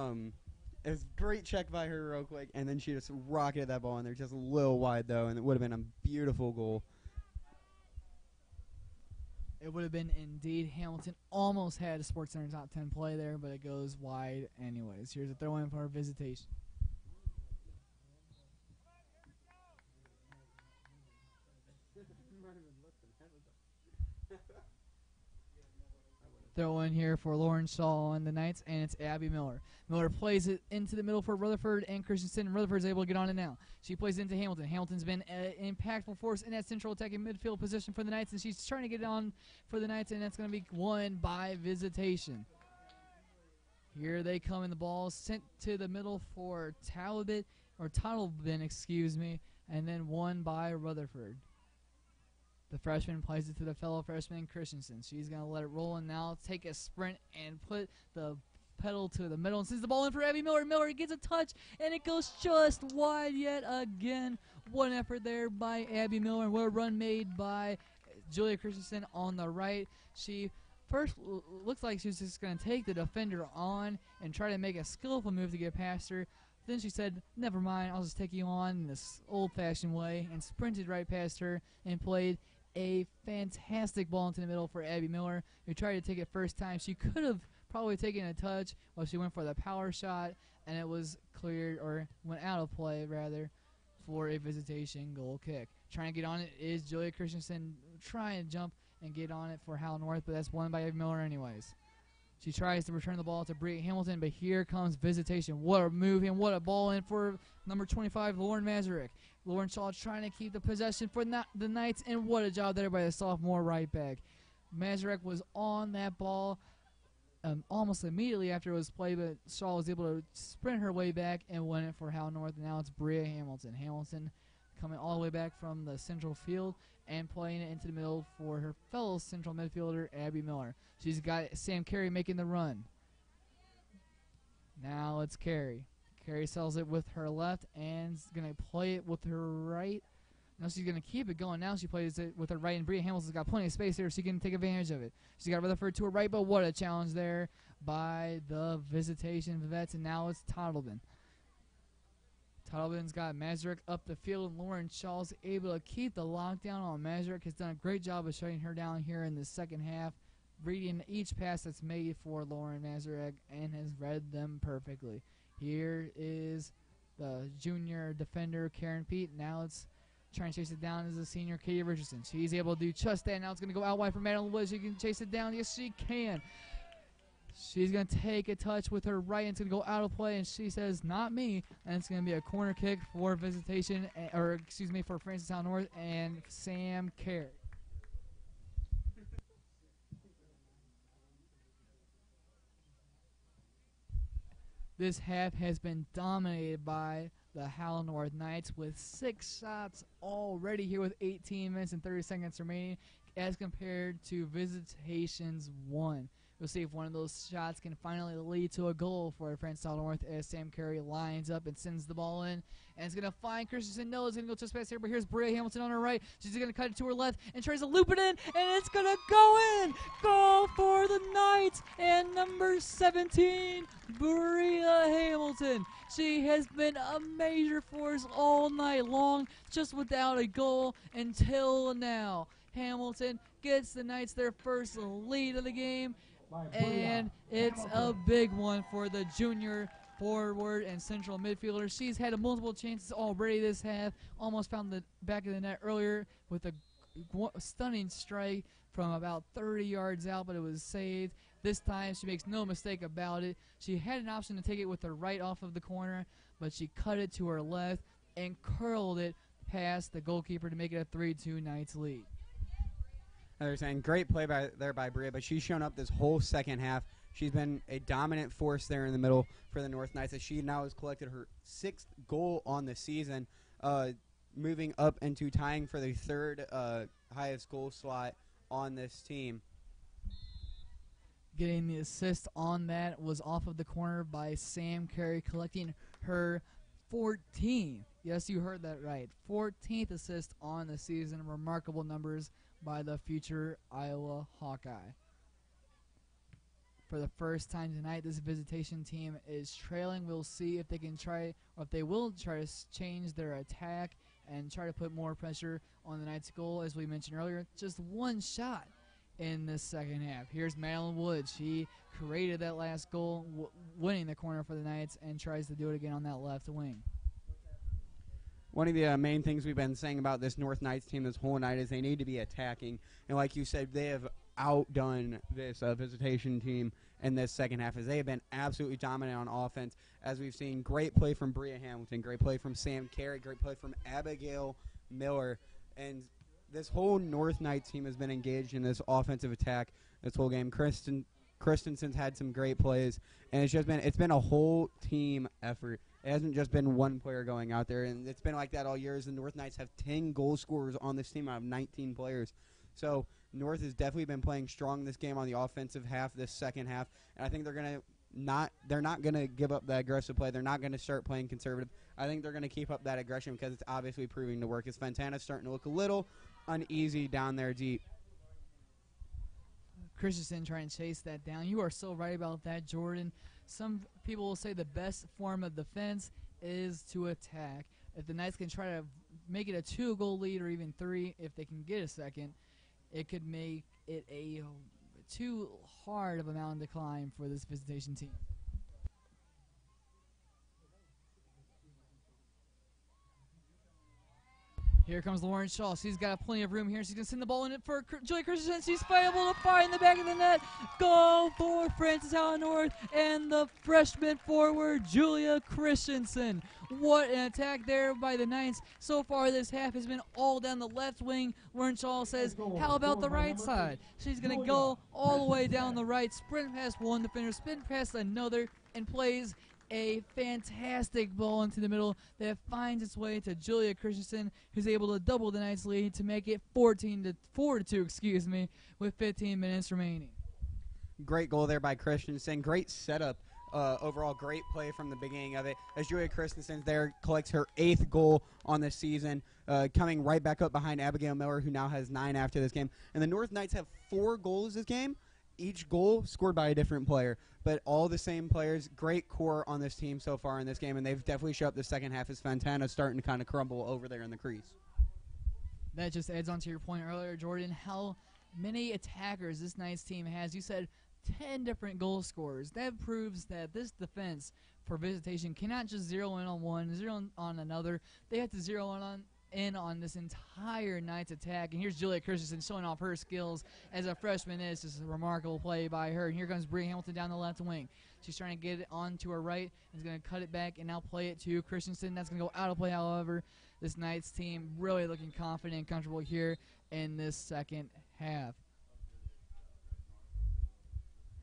it was a great check by her real quick, and then she just rocketed that ball in there just a little wide, though, and it would have been a beautiful goal. It would have been indeed. Hamilton almost had a SportsCenter top 10 play there, but it goes wide anyways. Here's a throw in for Visitation. Throw in here for Lauren Shaw on the Knights, and it's Abby Miller. Miller plays it into the middle for Rutherford and Christensen. Rutherford's able to get on it now. She plays it into Hamilton. Hamilton's been an impactful force in that central attacking midfield position for the Knights, and she's trying to get it on for the Knights, and that's going to be won by Visitation. Here they come, in the ball sent to the middle for Tottleben, excuse me, and then won by Rutherford. The freshman plays it to the fellow freshman Christensen. She's going to let it roll and now take a sprint and put the pedal to the middle and sends the ball in for Abby Miller. Miller gets a touch, and it goes just wide yet again. What an effort there by Abby Miller. What a run made by Julia Christensen on the right. She first looks like she was just going to take the defender on and try to make a skillful move to get past her. Then she said, never mind, I'll just take you on in this old-fashioned way, and sprinted right past her and played a fantastic ball into the middle for Abby Miller, who tried to take it first time. She could have probably taken a touch while she went for the power shot, and it was cleared, or went out of play, rather, for a Visitation goal kick. Trying to get on it is Julia Christensen, trying to jump and get on it for Hal North, but that's won by Abby Miller anyways. She tries to return the ball to Bria Hamilton, but here comes Visitation. What a move and what a ball in for number 25, Lauren Mazurek. Lauren Shaw trying to keep the possession for the Knights, and what a job there by the sophomore right back. Mazurek was on that ball almost immediately after it was played, but Shaw was able to sprint her way back and win it for Hal North. And now it's Bria Hamilton. Hamilton coming all the way back from the central field and playing it into the middle for her fellow central midfielder, Abby Miller. She's got Sam Carey making the run. Now it's Carey. Carey sells it with her left and is going to play it with her right. Now she's going to keep it going. Now she plays it with her right, and Bria Hamilton's got plenty of space there, so she can take advantage of it. She's got Rutherford to her right, but what a challenge there by the Visitation Vivettes, and now it's Toddleben. Toddleben's got Mazurek up the field, and Lauren Shaw's able to keep the lockdown on Mazurek. Has done a great job of shutting her down here in the second half, reading each pass that's made for Lauren Mazurek, and has read them perfectly. Here is the junior defender, Karen Pete. Now it's trying to chase it down as a senior, Katie Richardson. She's able to do just that. Now it's going to go out wide for Madeline Woods. She can chase it down. Yes, she can. She's going to take a touch with her right, and it's going to go out of play, and she says, not me. And it's going to be a corner kick for Visitation, or excuse me, for Francistown North and Sam Carey. This half has been dominated by the Hal North Knights with 6 shots already here with 18 minutes and 30 seconds remaining as compared to Visitation's 1. We'll see if one of those shots can finally lead to a goal for Francistown North as Sam Carey lines up and sends the ball in. And it's going to find Christensen. No, it's going to go just past here, but here's Bria Hamilton on her right. She's going to cut it to her left and tries to loop it in, and it's going to go in. Goal for the Knights and number 17, Bria Hamilton. She has been a major force all night long, just without a goal until now. Hamilton gets the Knights their first lead of the game, and it's a big one for the junior forward and central midfielder. She's had multiple chances already this half, almost found the back of the net earlier with a stunning strike from about 30 yards out, but it was saved. This time she makes no mistake about it. She had an option to take it with her right off of the corner, but she cut it to her left and curled it past the goalkeeper to make it a 3-2 Knights lead. They're saying great play there by Bria, but she's shown up this whole second half. She's been a dominant force there in the middle for the North Knights, as she now has collected her 6th goal on the season, moving up into tying for the 3rd highest goal slot on this team. Getting the assist on that was off of the corner by Sam Carey, collecting her 14th. Yes, you heard that right. 14th assist on the season. Remarkable numbers by the future Iowa Hawkeye. For the first time tonight, this Visitation team is trailing. We'll see if they can try, or if they will try to change their attack and try to put more pressure on the Knights' goal. As we mentioned earlier, just one shot in the second half. Here's Madeline Woods. She created that last goal, winning the corner for the Knights, and tries to do it again on that left wing. One of the main things we've been saying about this North Knights team this whole night is they need to be attacking. And like you said, they have outdone this Visitation team in this second half, as they have been absolutely dominant on offense. As we've seen, great play from Bria Hamilton, great play from Sam Carey, great play from Abigail Miller. And this whole North Knights team has been engaged in this offensive attack this whole game. Christensen's had some great plays, and it's been a whole team effort. It hasn't just been one player going out there, and it's been like that all year. As the North Knights have 10 goal scorers on this team out of 19 players. So North has definitely been playing strong this game on the offensive half, this second half, and I think they're not going to give up the aggressive play. They're not going to start playing conservative. I think they're going to keep up that aggression because it's obviously proving to work. As Fontana's starting to look a little uneasy down there deep. Christensen trying to chase that down. You are so right about that, Jordan. Some people will say the best form of defense is to attack. If the Knights can try to make it a 2-goal lead, or even 3 if they can get a second, it could make it a too hard of a mountain to climb for this Visitation team. Here comes Lauren Shaw. She's got plenty of room here. She's going to send the ball in it for Julia Christensen. She's able to find the back of the net. Goal for Francis Howell North and the freshman forward, Julia Christensen. What an attack there by the Knights. So far this half has been all down the left wing. Lauren Shaw says, how about the right side? She's going to go all the way down the right, sprint past one defender, sprint past another, and plays a fantastic ball into the middle that finds its way to Julia Christensen, who's able to double the Knights' lead to make it 4-2, with 15 minutes remaining. Great goal there by Christensen. Great setup. Overall, great play from the beginning of it. As Julia Christensen there collects her 8th goal on the season, coming right back up behind Abigail Miller, who now has 9 after this game. And the North Knights have 4 goals this game. Each goal scored by a different player, but all the same players. Great core on this team so far in this game, and they've definitely showed up the second half as Fontana starting to kind of crumble over there in the crease. That just adds on to your point earlier, Jordan, how many attackers this Knights team has. You said 10 different goal scorers. That proves that this defense for Visitation cannot just zero in on one, zero in on another. They have to zero in on this entire Knights attack. And here's Julia Christensen showing off her skills as a freshman. It's just a remarkable play by her. And here comes Brie Hamilton down the left wing. She's trying to get it on to her right. And is going to cut it back and now play it to Christensen. That's going to go out of play, however. This Knights team really looking confident and comfortable here in this second half.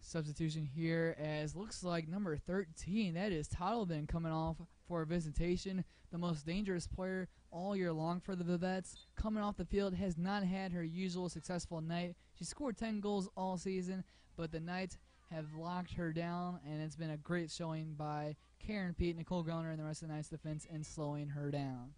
Substitution here as looks like number 13. That is Toddleben coming off for Visitation. The most dangerous player all year long for the Vivettes. Coming off the field, has not had her usual successful night. She scored 10 goals all season, but the Knights have locked her down, and it's been a great showing by Karen Pete, Nicole Groner, and the rest of the Knights defense in slowing her down.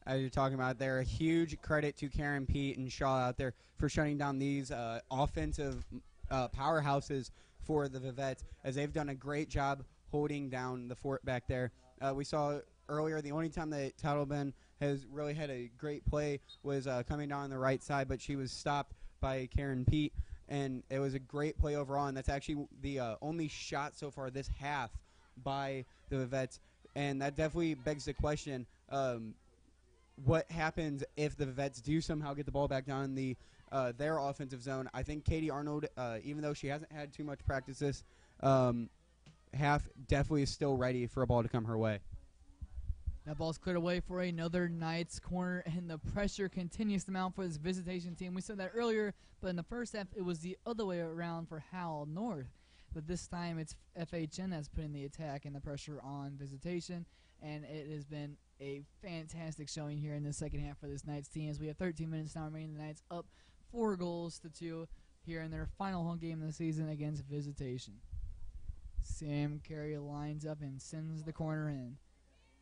As you're talking about there, a huge credit to Karen Pete and Shaw out there for shutting down these offensive powerhouses for the Vivettes, as they've done a great job holding down the fort back there. We saw earlier the only time that Toddleben has really had a great play was coming down the right side, but she was stopped by Karen Pete, and it was a great play overall, and that's actually the only shot so far this half by the Vivettes, and that definitely begs the question, what happens if the Vivettes do somehow get the ball back down in their offensive zone? I think Katie Arnold, even though she hasn't had too much practice this half, definitely is still ready for a ball to come her way. That ball's cleared away for another Knights corner, and the pressure continues to mount for this Visitation team. We said that earlier, but in the first half, it was the other way around for Howell North. But this time, it's FHN that's putting the attack and the pressure on Visitation, and it has been a fantastic showing here in the second half for this Knights team, as we have 13 minutes now remaining. The Knights up 4-2 here in their final home game of the season against Visitation. Sam Carey lines up and sends the corner in.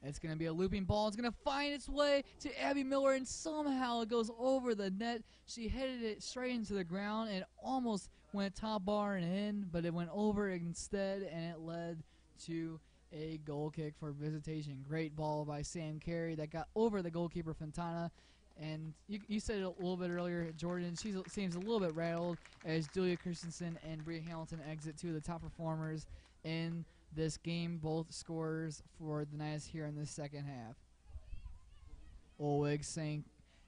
It's going to be a looping ball. It's going to find its way to Abby Miller, and somehow it goes over the net. She headed it straight into the ground and almost went top bar and in, but it went over instead, and it led to a goal kick for Visitation. Great ball by Sam Carey that got over the goalkeeper, Fontana. And you said it a little bit earlier, Jordan, she seems a little bit rattled as Julia Christensen and Bria Hamilton exit, two of the top performers in this game, both scorers for the Knights here in the second half. Olwig saying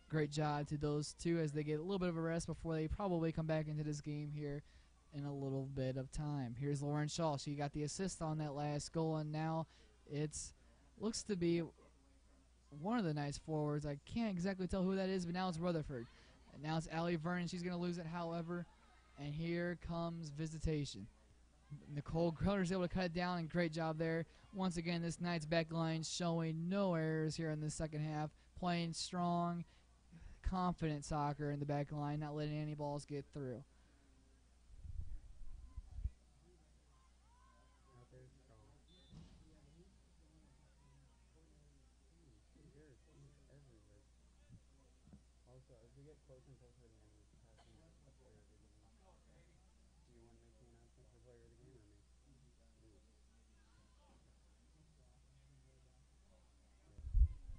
great job to those two as they get a little bit of a rest before they probably come back into this game here in a little bit of time. Here's Lauren Shaw. She got the assist on that last goal, and now it's looks to be one of the Knights forwards. I can't exactly tell who that is, but now it's Rutherford. And now it's Allie Vernon. She's going to lose it, however. And here comes Visitation. Nicole Groner's able to cut it down, and great job there. Once again, this Knights back line showing no errors here in the second half, playing strong, confident soccer in the back line, not letting any balls get through.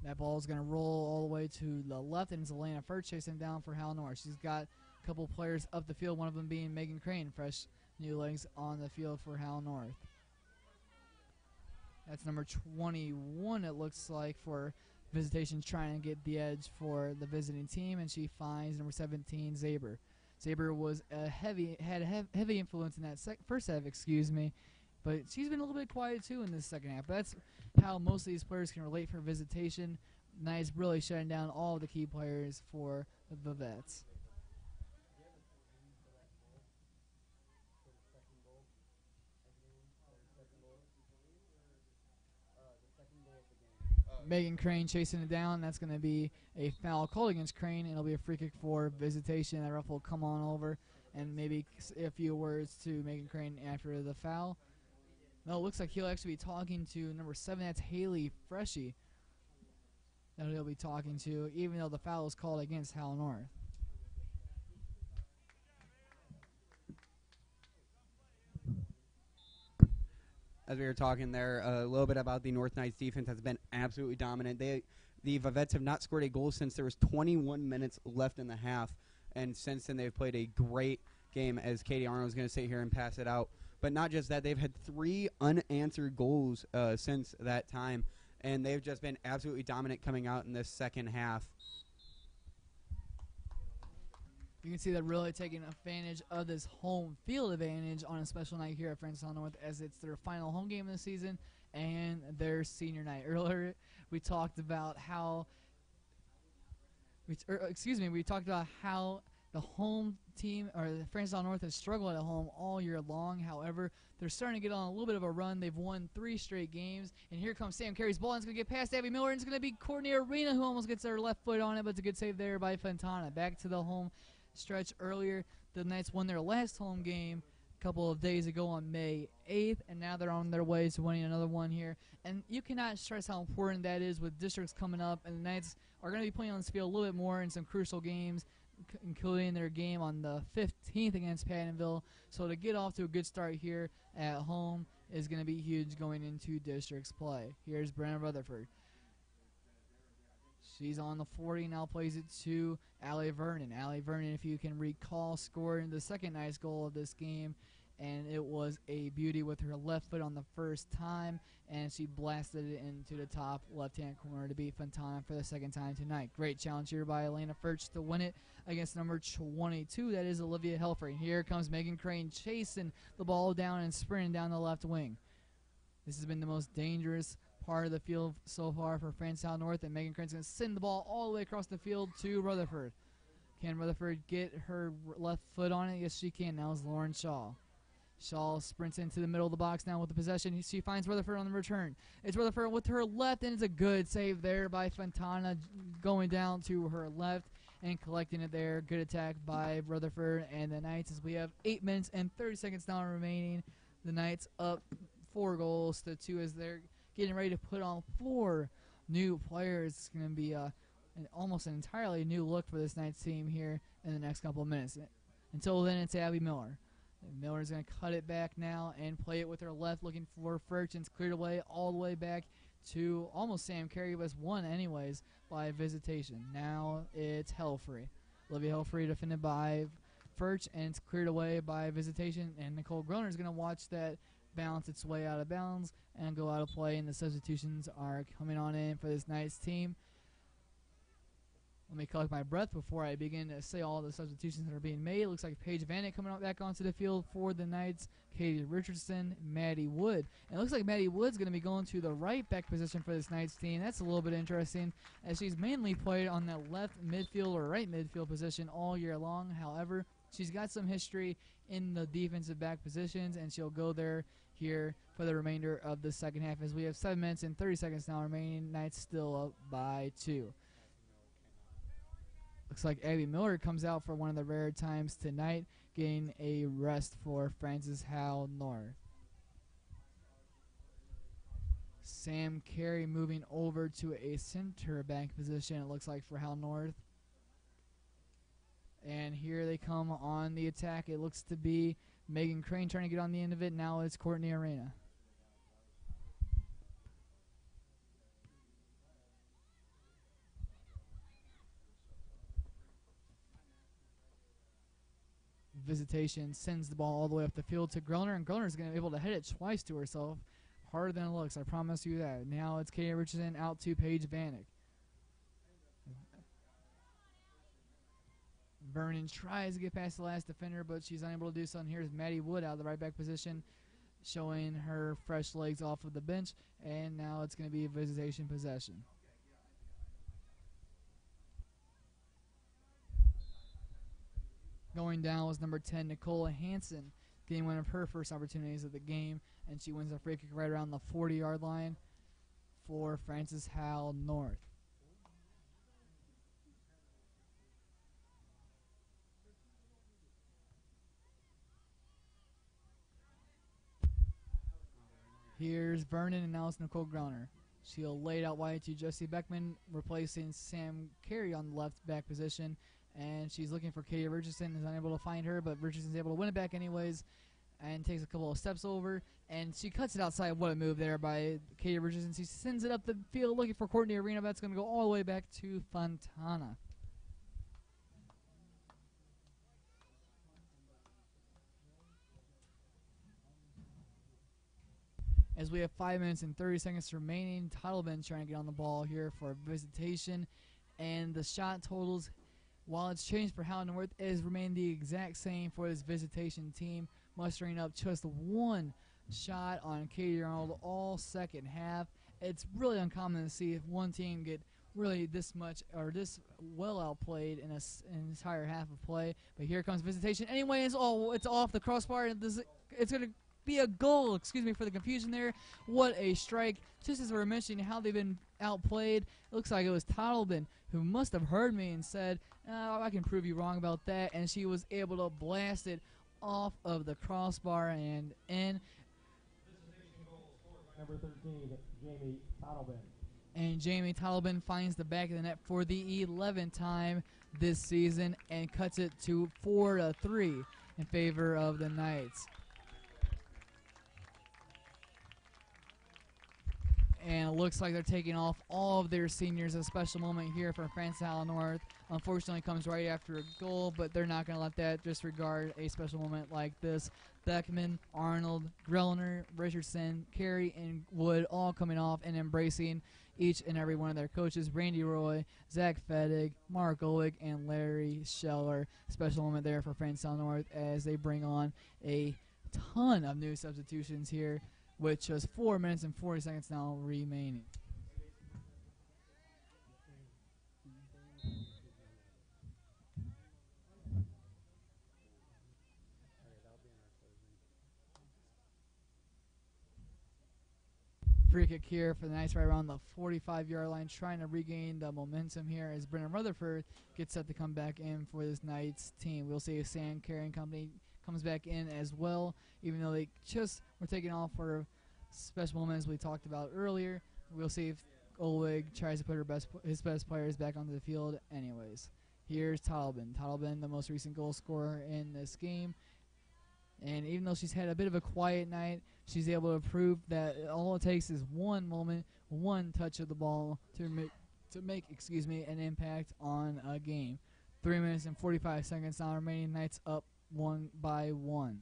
That ball is going to roll all the way to the left, and it's Elena Furt chasing down for Hal North. She's got a couple players up the field, one of them being Megan Crane, fresh new legs on the field for Hal North. That's number 21, it looks like, for Visitation's trying to get the edge for the visiting team, and she finds number 17, Zaber. Zaber was had a heavy influence in that first half, but she's been a little bit quiet too in this second half. But that's how most of these players can relate for Visitation. Nice, really shutting down all of the key players for the Vivettes. Megan Crane chasing it down. That's going to be a foul called against Crane, and it'll be a free kick for Visitation. That ref will come on over and maybe say a few words to Megan Crane after the foul. No, it looks like he'll actually be talking to number 7. That's Haley Freshy that he'll be talking to, even though the foul is called against Hal North. As we were talking there, a little bit about the North Knights defense has been absolutely dominant. The Vivettes have not scored a goal since there was 21 minutes left in the half, and since then they've played a great game, as Katie Arnold is going to sit here and pass it out. But not just that, they've had 3 unanswered goals since that time, and they've just been absolutely dominant coming out in this second half. You can see they're really taking advantage of this home field advantage on a special night here at Francis North, as it's their final home game of the season and their senior night. Earlier, we talked about how we talked about how the home team, or the Francis North, has struggled at home all year long. However, they're starting to get on a little bit of a run. They've won 3 straight games, and here comes Sam Carey's ball, and it's going to get past Abby Miller, and it's going to be Courtney Arena who almost gets her left foot on it, but it's a good save there by Fontana. Back to the home stretch. Earlier, the Knights won their last home game a couple of days ago on May 8th, and now they're on their way to winning another one here. And you cannot stress how important that is with districts coming up, and the Knights are going to be playing on this field a little bit more in some crucial games, including their game on the 15th against Pattonville. So to get off to a good start here at home is going to be huge going into districts play. Here's Brenna Rutherford. She's on the 40, now plays it to Allie Vernon. Allie Vernon, if you can recall, scored the second nice goal of this game, and it was a beauty with her left foot on the first time, and she blasted it into the top left-hand corner to beat Fontana for the second time tonight. Great challenge here by Elena Furch to win it against number 22. That is Olivia Helfrey. Here comes Megan Crane chasing the ball down and sprinting down the left wing. This has been the most dangerous part of the field so far for Francis North, and Megan Crane's going to send the ball all the way across the field to Rutherford. Can Rutherford get her left foot on it? Yes, she can. Now is Lauren Shaw. Shaw sprints into the middle of the box now with the possession. She finds Rutherford on the return. It's Rutherford with her left, and it's a good save there by Fontana, going down to her left and collecting it there. Good attack by Rutherford and the Knights, as we have 8 minutes and 30 seconds now remaining. The Knights up 4-2 as they're getting ready to put on 4 new players. It's going to be almost an entirely new look for this Knights team here in the next couple of minutes. Until then, it's Abby Miller. And Miller's going to cut it back now and play it with her left, looking for Furch, and it's cleared away all the way back to almost Sam Carey, was won anyways by Visitation. Now it's Helfrey. Olivia Helfrey defended by Furch, and it's cleared away by Visitation, and Nicole Groner is going to watch that bounce its way out of bounds and go out of play, and the substitutions are coming on in for this Knights team. Let me collect my breath before I begin to say all the substitutions that are being made. It looks like Paige Vanek coming back onto the field for the Knights, Katie Richardson, Maddie Wood. And it looks like Maddie Wood's going to be going to the right back position for this Knights team. That's a little bit interesting, as she's mainly played on that left midfield or right midfield position all year long. However, she's got some history in the defensive back positions, and she'll go there here for the remainder of the second half, as we have 7 minutes and 30 seconds now remaining. Knights still up by 2. Looks like Abby Miller comes out for one of the rare times tonight, getting a rest for Francis Howell North. Sam Carey moving over to a center back position, it looks like, for Howell North. And here they come on the attack. It looks to be Megan Crane trying to get on the end of it. Now it's Courtney Arena. Visitation sends the ball all the way up the field to Groner, and Groner is going to be able to hit it twice to herself. Harder than it looks, I promise you that. Now it's Katie Richardson out to Paige Vanek. Vernon tries to get past the last defender, but she's unable to do so. And here's Maddie Wood out of the right back position, showing her fresh legs off of the bench. And now it's going to be a Visitation possession. Going down was number 10, Nicola Hansen, getting one of her first opportunities of the game, and she wins a free kick right around the 40-yard line for Francis Howell North. Here's Vernon, and now it's Nicole Grauner. She'll lay it out wide to Jesse Beckman, replacing Sam Carey on the left back position. And she's looking for Katie Richardson, is unable to find her, but Richardson's able to win it back anyways and takes a couple of steps over. And she cuts it outside. What a move there by Katie Richardson. She sends it up the field looking for Courtney Arena. That's going to go all the way back to Fontana. As we have 5 minutes and 30 seconds remaining, Titleman trying to get on the ball here for Visitation. And the shot totals, while it's changed for Howell North, it has remained the exact same for this Visitation team, mustering up just one shot on Katie Arnold all second half. It's really uncommon to see if one team get really this much or this well outplayed in an entire half of play. But here comes Visitation. Anyway, it's off the crossbar. And it's going to be a goal. Excuse me for the confusion there. What a strike. Just as we were mentioning how they've been outplayed, it looks like it was Titleman who must have heard me and said, I can prove you wrong about that. And she was able to blast it off of the crossbar and in. Number 13, Jamie Titleman. And Jamie Titleman finds the back of the net for the 11th time this season and cuts it to 4-3 in favor of the Knights. And it looks like they're taking off all of their seniors. A special moment here for Francis Howell North. Unfortunately, comes right after a goal, but they're not going to let that disregard a special moment like this. Beckman, Arnold, Grellner, Richardson, Carey, and Wood all coming off and embracing each and every one of their coaches. Randy Roy, Zach Fedig, Mark Oleg, and Larry Scheller. Special moment there for Francis Howell North as they bring on a ton of new substitutions here, with just 4 minutes and 40 seconds now remaining. Free kick here for the Knights right around the 45-yard line, trying to regain the momentum here as Brennan Rutherford gets set to come back in for this Knights team. We'll see if Sam Carey Company comes back in as well, even though they just were taking off for special moments we talked about earlier. We'll see if Olwig tries to put his best players back onto the field anyways. Here's Titleman. Titleman, the most recent goal scorer in this game. And even though she's had a bit of a quiet night, she's able to prove that all it takes is one moment, one touch of the ball to make an impact on a game. 3 minutes and 45 seconds now remaining. Knights up 1-1.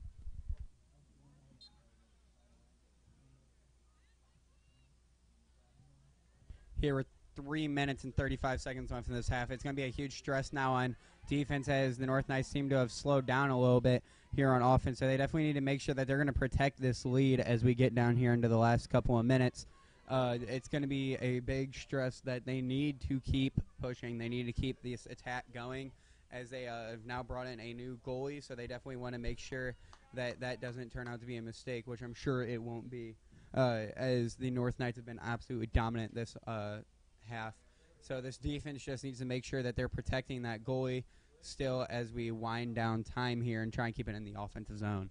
Here with 3 minutes and 35 seconds left in this half. It's going to be a huge stress now on defense as the North Knights seem to have slowed down a little bit here on offense. So they definitely need to make sure that they're going to protect this lead as we get down here into the last couple of minutes. It's going to be a big stress that they need to keep pushing. They need to keep this attack going as they have now brought in a new goalie. So they definitely want to make sure that that doesn't turn out to be a mistake, which I'm sure it won't be. As the North Knights have been absolutely dominant this half. So this defense just needs to make sure that they're protecting that goalie still as we wind down time here and try and keep it in the offensive zone.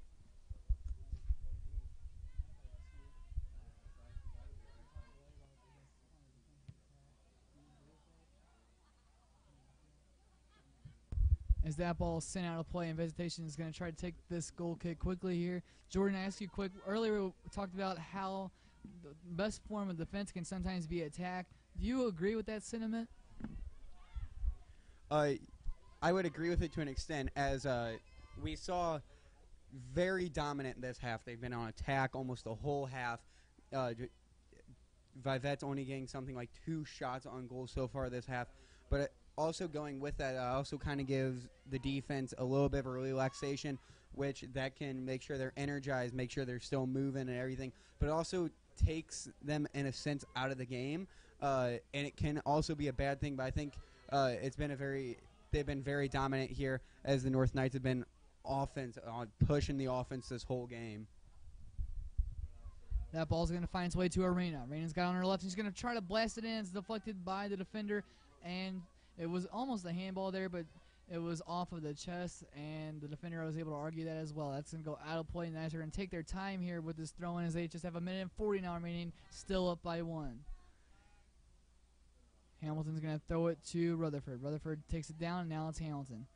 As that ball is sent out of play, and Visitation is going to try to take this goal kick quickly here. Jordan, I asked you quick. Earlier we talked about how the best form of defense can sometimes be attack. Do you agree with that sentiment? I would agree with it to an extent, as we saw very dominant this half. They've been on attack almost the whole half. Vivettes only getting something like 2 shots on goal so far this half. But also going with that, also kind of gives the defense a little bit of a relaxation, which that can make sure they're energized, make sure they're still moving and everything, but it also takes them, in a sense, out of the game, and it can also be a bad thing, but I think they've been very dominant here as the North Knights have been pushing the offense this whole game. That ball's going to find its way to Arena. Arena's got on her left. She's going to try to blast it in. It's deflected by the defender, and it was almost a handball there, but it was off of the chest, and the defender was able to argue that as well. That's going to go out of play. The Knights are going to take their time here with this throw-in as they just have a minute and 40 now remaining, still up by 1. Hamilton's going to throw it to Rutherford. Rutherford takes it down, and now it's Hamilton.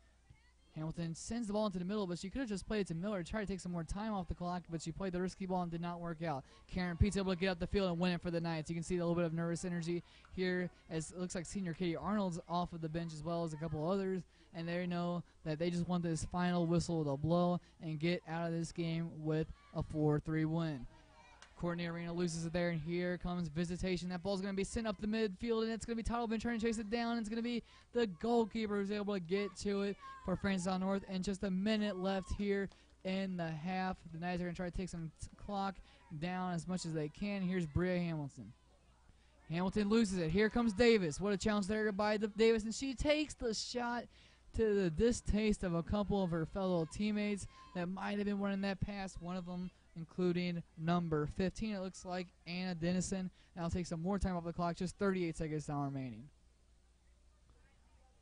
Hamilton sends the ball into the middle, but she could have just played it to Miller to try to take some more time off the clock, but she played the risky ball and did not work out. Karen Pete's able to get up the field and win it for the Knights. You can see a little bit of nervous energy here as it looks like senior Katie Arnold's off of the bench as well as a couple others, and they know that they just want this final whistle to blow and get out of this game with a 4-3 win. Courtney Arena loses it there, and here comes Visitation. That ball's going to be sent up the midfield, and it's going to be Titleman trying to chase it down. It's going to be the goalkeeper who's able to get to it for Francis North. And just a minute left here in the half. The Knights are going to try to take some clock down as much as they can. Here's Bria Hamilton. Hamilton loses it. Here comes Davis. What a challenge there by Davis, and she takes the shot to the distaste of a couple of her fellow teammates that might have been running that pass. One of them including number 15, it looks like, Anna Dennison. That'll take some more time off the clock, just 38 seconds now remaining.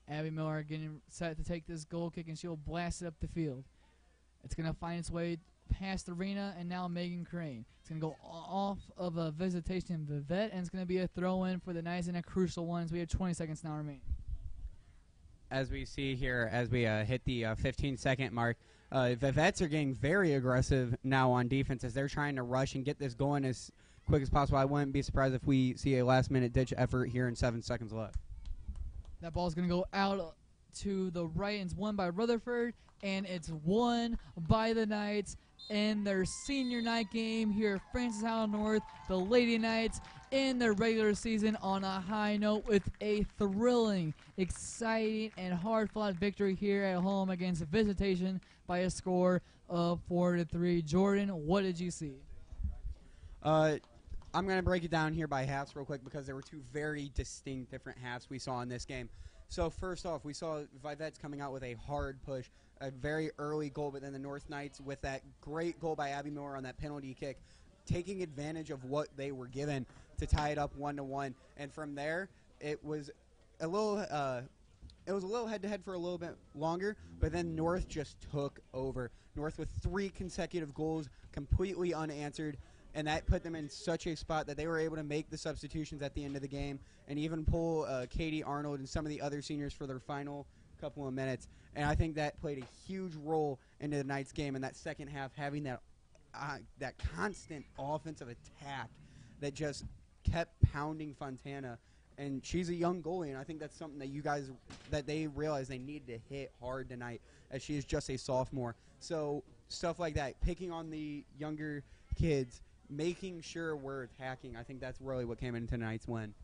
Abby Miller getting set to take this goal kick, and she'll blast it up the field. It's going to find its way past Arena, and now Megan Crane. It's going to go off of a Visitation Vivette, and it's going to be a throw-in for the Knights, and a crucial one as we have 20 seconds now remaining. As we see here, as we hit the 15-second mark, Vivettes are getting very aggressive now on defense as they're trying to rush and get this going as quick as possible. I wouldn't be surprised if we see a last-minute ditch effort here in 7 seconds left. That ball's going to go out to the right, and it's won by Rutherford, and it's won by the Knights in their senior night game here at Francis Howell North. The Lady Knights in their regular season on a high note with a thrilling, exciting, and hard-fought victory here at home against Visitation by a score of 4-3. Jordan, what did you see? I'm going to break it down here by halves real quick because there were two very distinct different halves we saw in this game. So first off, we saw Vivettes coming out with a hard push, a very early goal, but then the North Knights with that great goal by Abby Miller on that penalty kick, taking advantage of what they were given to tie it up 1-1. And from there, it was a little head-to-head for a little bit longer, but then North just took over. North with 3 consecutive goals, completely unanswered, and that put them in such a spot that they were able to make the substitutions at the end of the game and even pull Katie Arnold and some of the other seniors for their final couple of minutes. And I think that played a huge role into the Knights game in that second half, having that constant offensive attack that just kept pounding Fontana. And she's a young goalie, and I think that's something that they realized they needed to hit hard tonight, as she is just a sophomore. So stuff like that, picking on the younger kids, making sure we're attacking, I think that's really what came into tonight's win.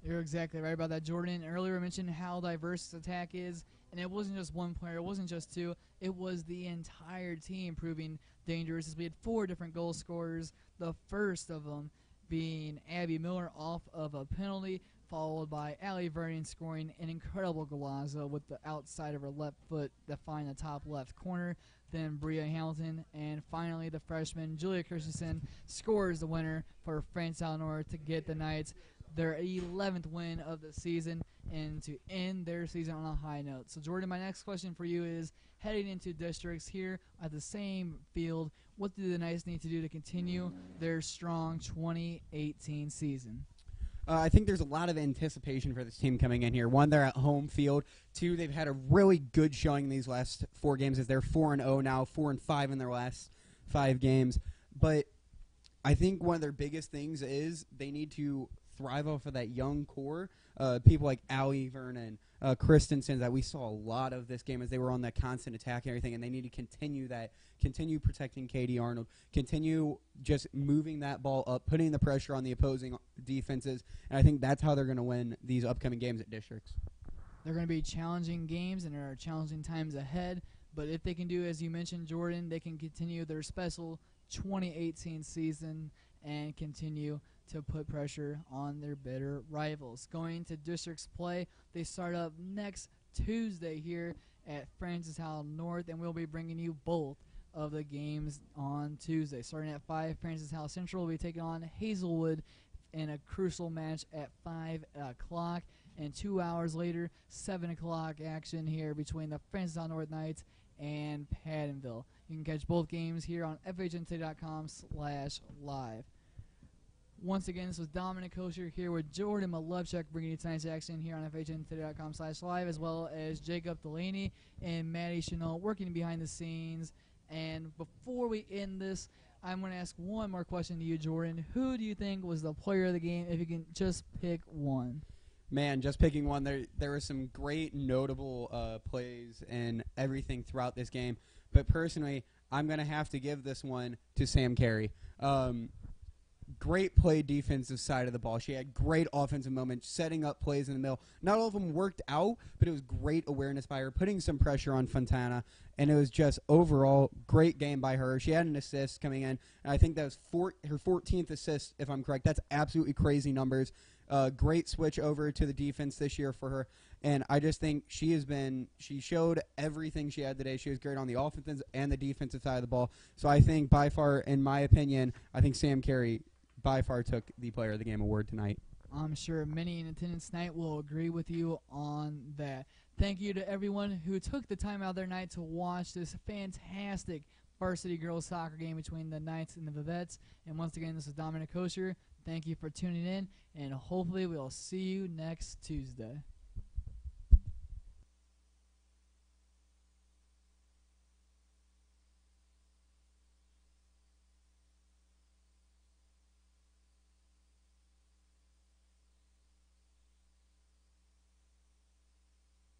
You're exactly right about that, Jordan. Earlier I mentioned how diverse this attack is, and it wasn't just one player, it wasn't just two, it was the entire team proving dangerous as we had 4 different goal scorers, the first of them being Abby Miller off of a penalty, followed by Allie Vernon scoring an incredible golazo with the outside of her left foot to find the top left corner. Then Bria Hamilton, and finally the freshman Julia Christensen scores the winner for France North to get the Knights their 11th win of the season and to end their season on a high note. So Jordan, my next question for you is, heading into districts here at the same field, what do the Knights need to do to continue their strong 2018 season? I think there's a lot of anticipation for this team coming in here. 1, they're at home field. 2, they've had a really good showing these last 4 games as they're 4-0 now, 4-5 in their last 5 games. But I think one of their biggest things is they need to thrive off of that young core. People like Allie Vernon, Christensen, that we saw a lot of this game as they were on that constant attack and everything, and they need to continue that, continue protecting Katie Arnold, continue just moving that ball up, putting the pressure on the opposing defenses, and I think that's how they're going to win these upcoming games at districts. They're going to be challenging games, and there are challenging times ahead. But if they can do, as you mentioned, Jordan, they can continue their special 2018 season and continue to put pressure on their bitter rivals. Going to districts play, they start up next Tuesday here at Francis Howell North, and we'll be bringing you both of the games on Tuesday. Starting at 5, Francis Howell Central will be taking on Hazelwood in a crucial match at 5 o'clock. And 2 hours later, 7 o'clock action here between the Francis Howell North Knights and Pattonville. You can catch both games here on FHNtoday.com/live. Once again, this was Dominic Kosher here with Jordan Malevchuk bringing you tonight's action here on FHNtoday.com/live, as well as Jacob Delaney and Maddie Chanel working behind the scenes. And before we end this, I'm going to ask one more question to you, Jordan. Who do you think was the player of the game, if you can just pick one? Man, just picking one, there were some great notable plays and everything throughout this game. But personally, I'm going to have to give this one to Sam Carey. Great play defensive side of the ball. She had great offensive moments, setting up plays in the middle. Not all of them worked out, but it was great awareness by her, putting some pressure on Fontana, and it was just overall great game by her. She had an assist coming in, and I think that was her 14th assist, if I'm correct. That's absolutely crazy numbers. Great switch over to the defense this year for her, and I just think she showed everything she had today. She was great on the offensive and the defensive side of the ball. So I think by far, in my opinion, I think Sam Carey by far took the Player of the Game award tonight. I'm sure many in attendance tonight will agree with you on that. Thank you to everyone who took the time out of their night to watch this fantastic varsity girls soccer game between the Knights and the Vivettes. And once again, this is Dominic Kosher. Thank you for tuning in, and hopefully we'll see you next Tuesday.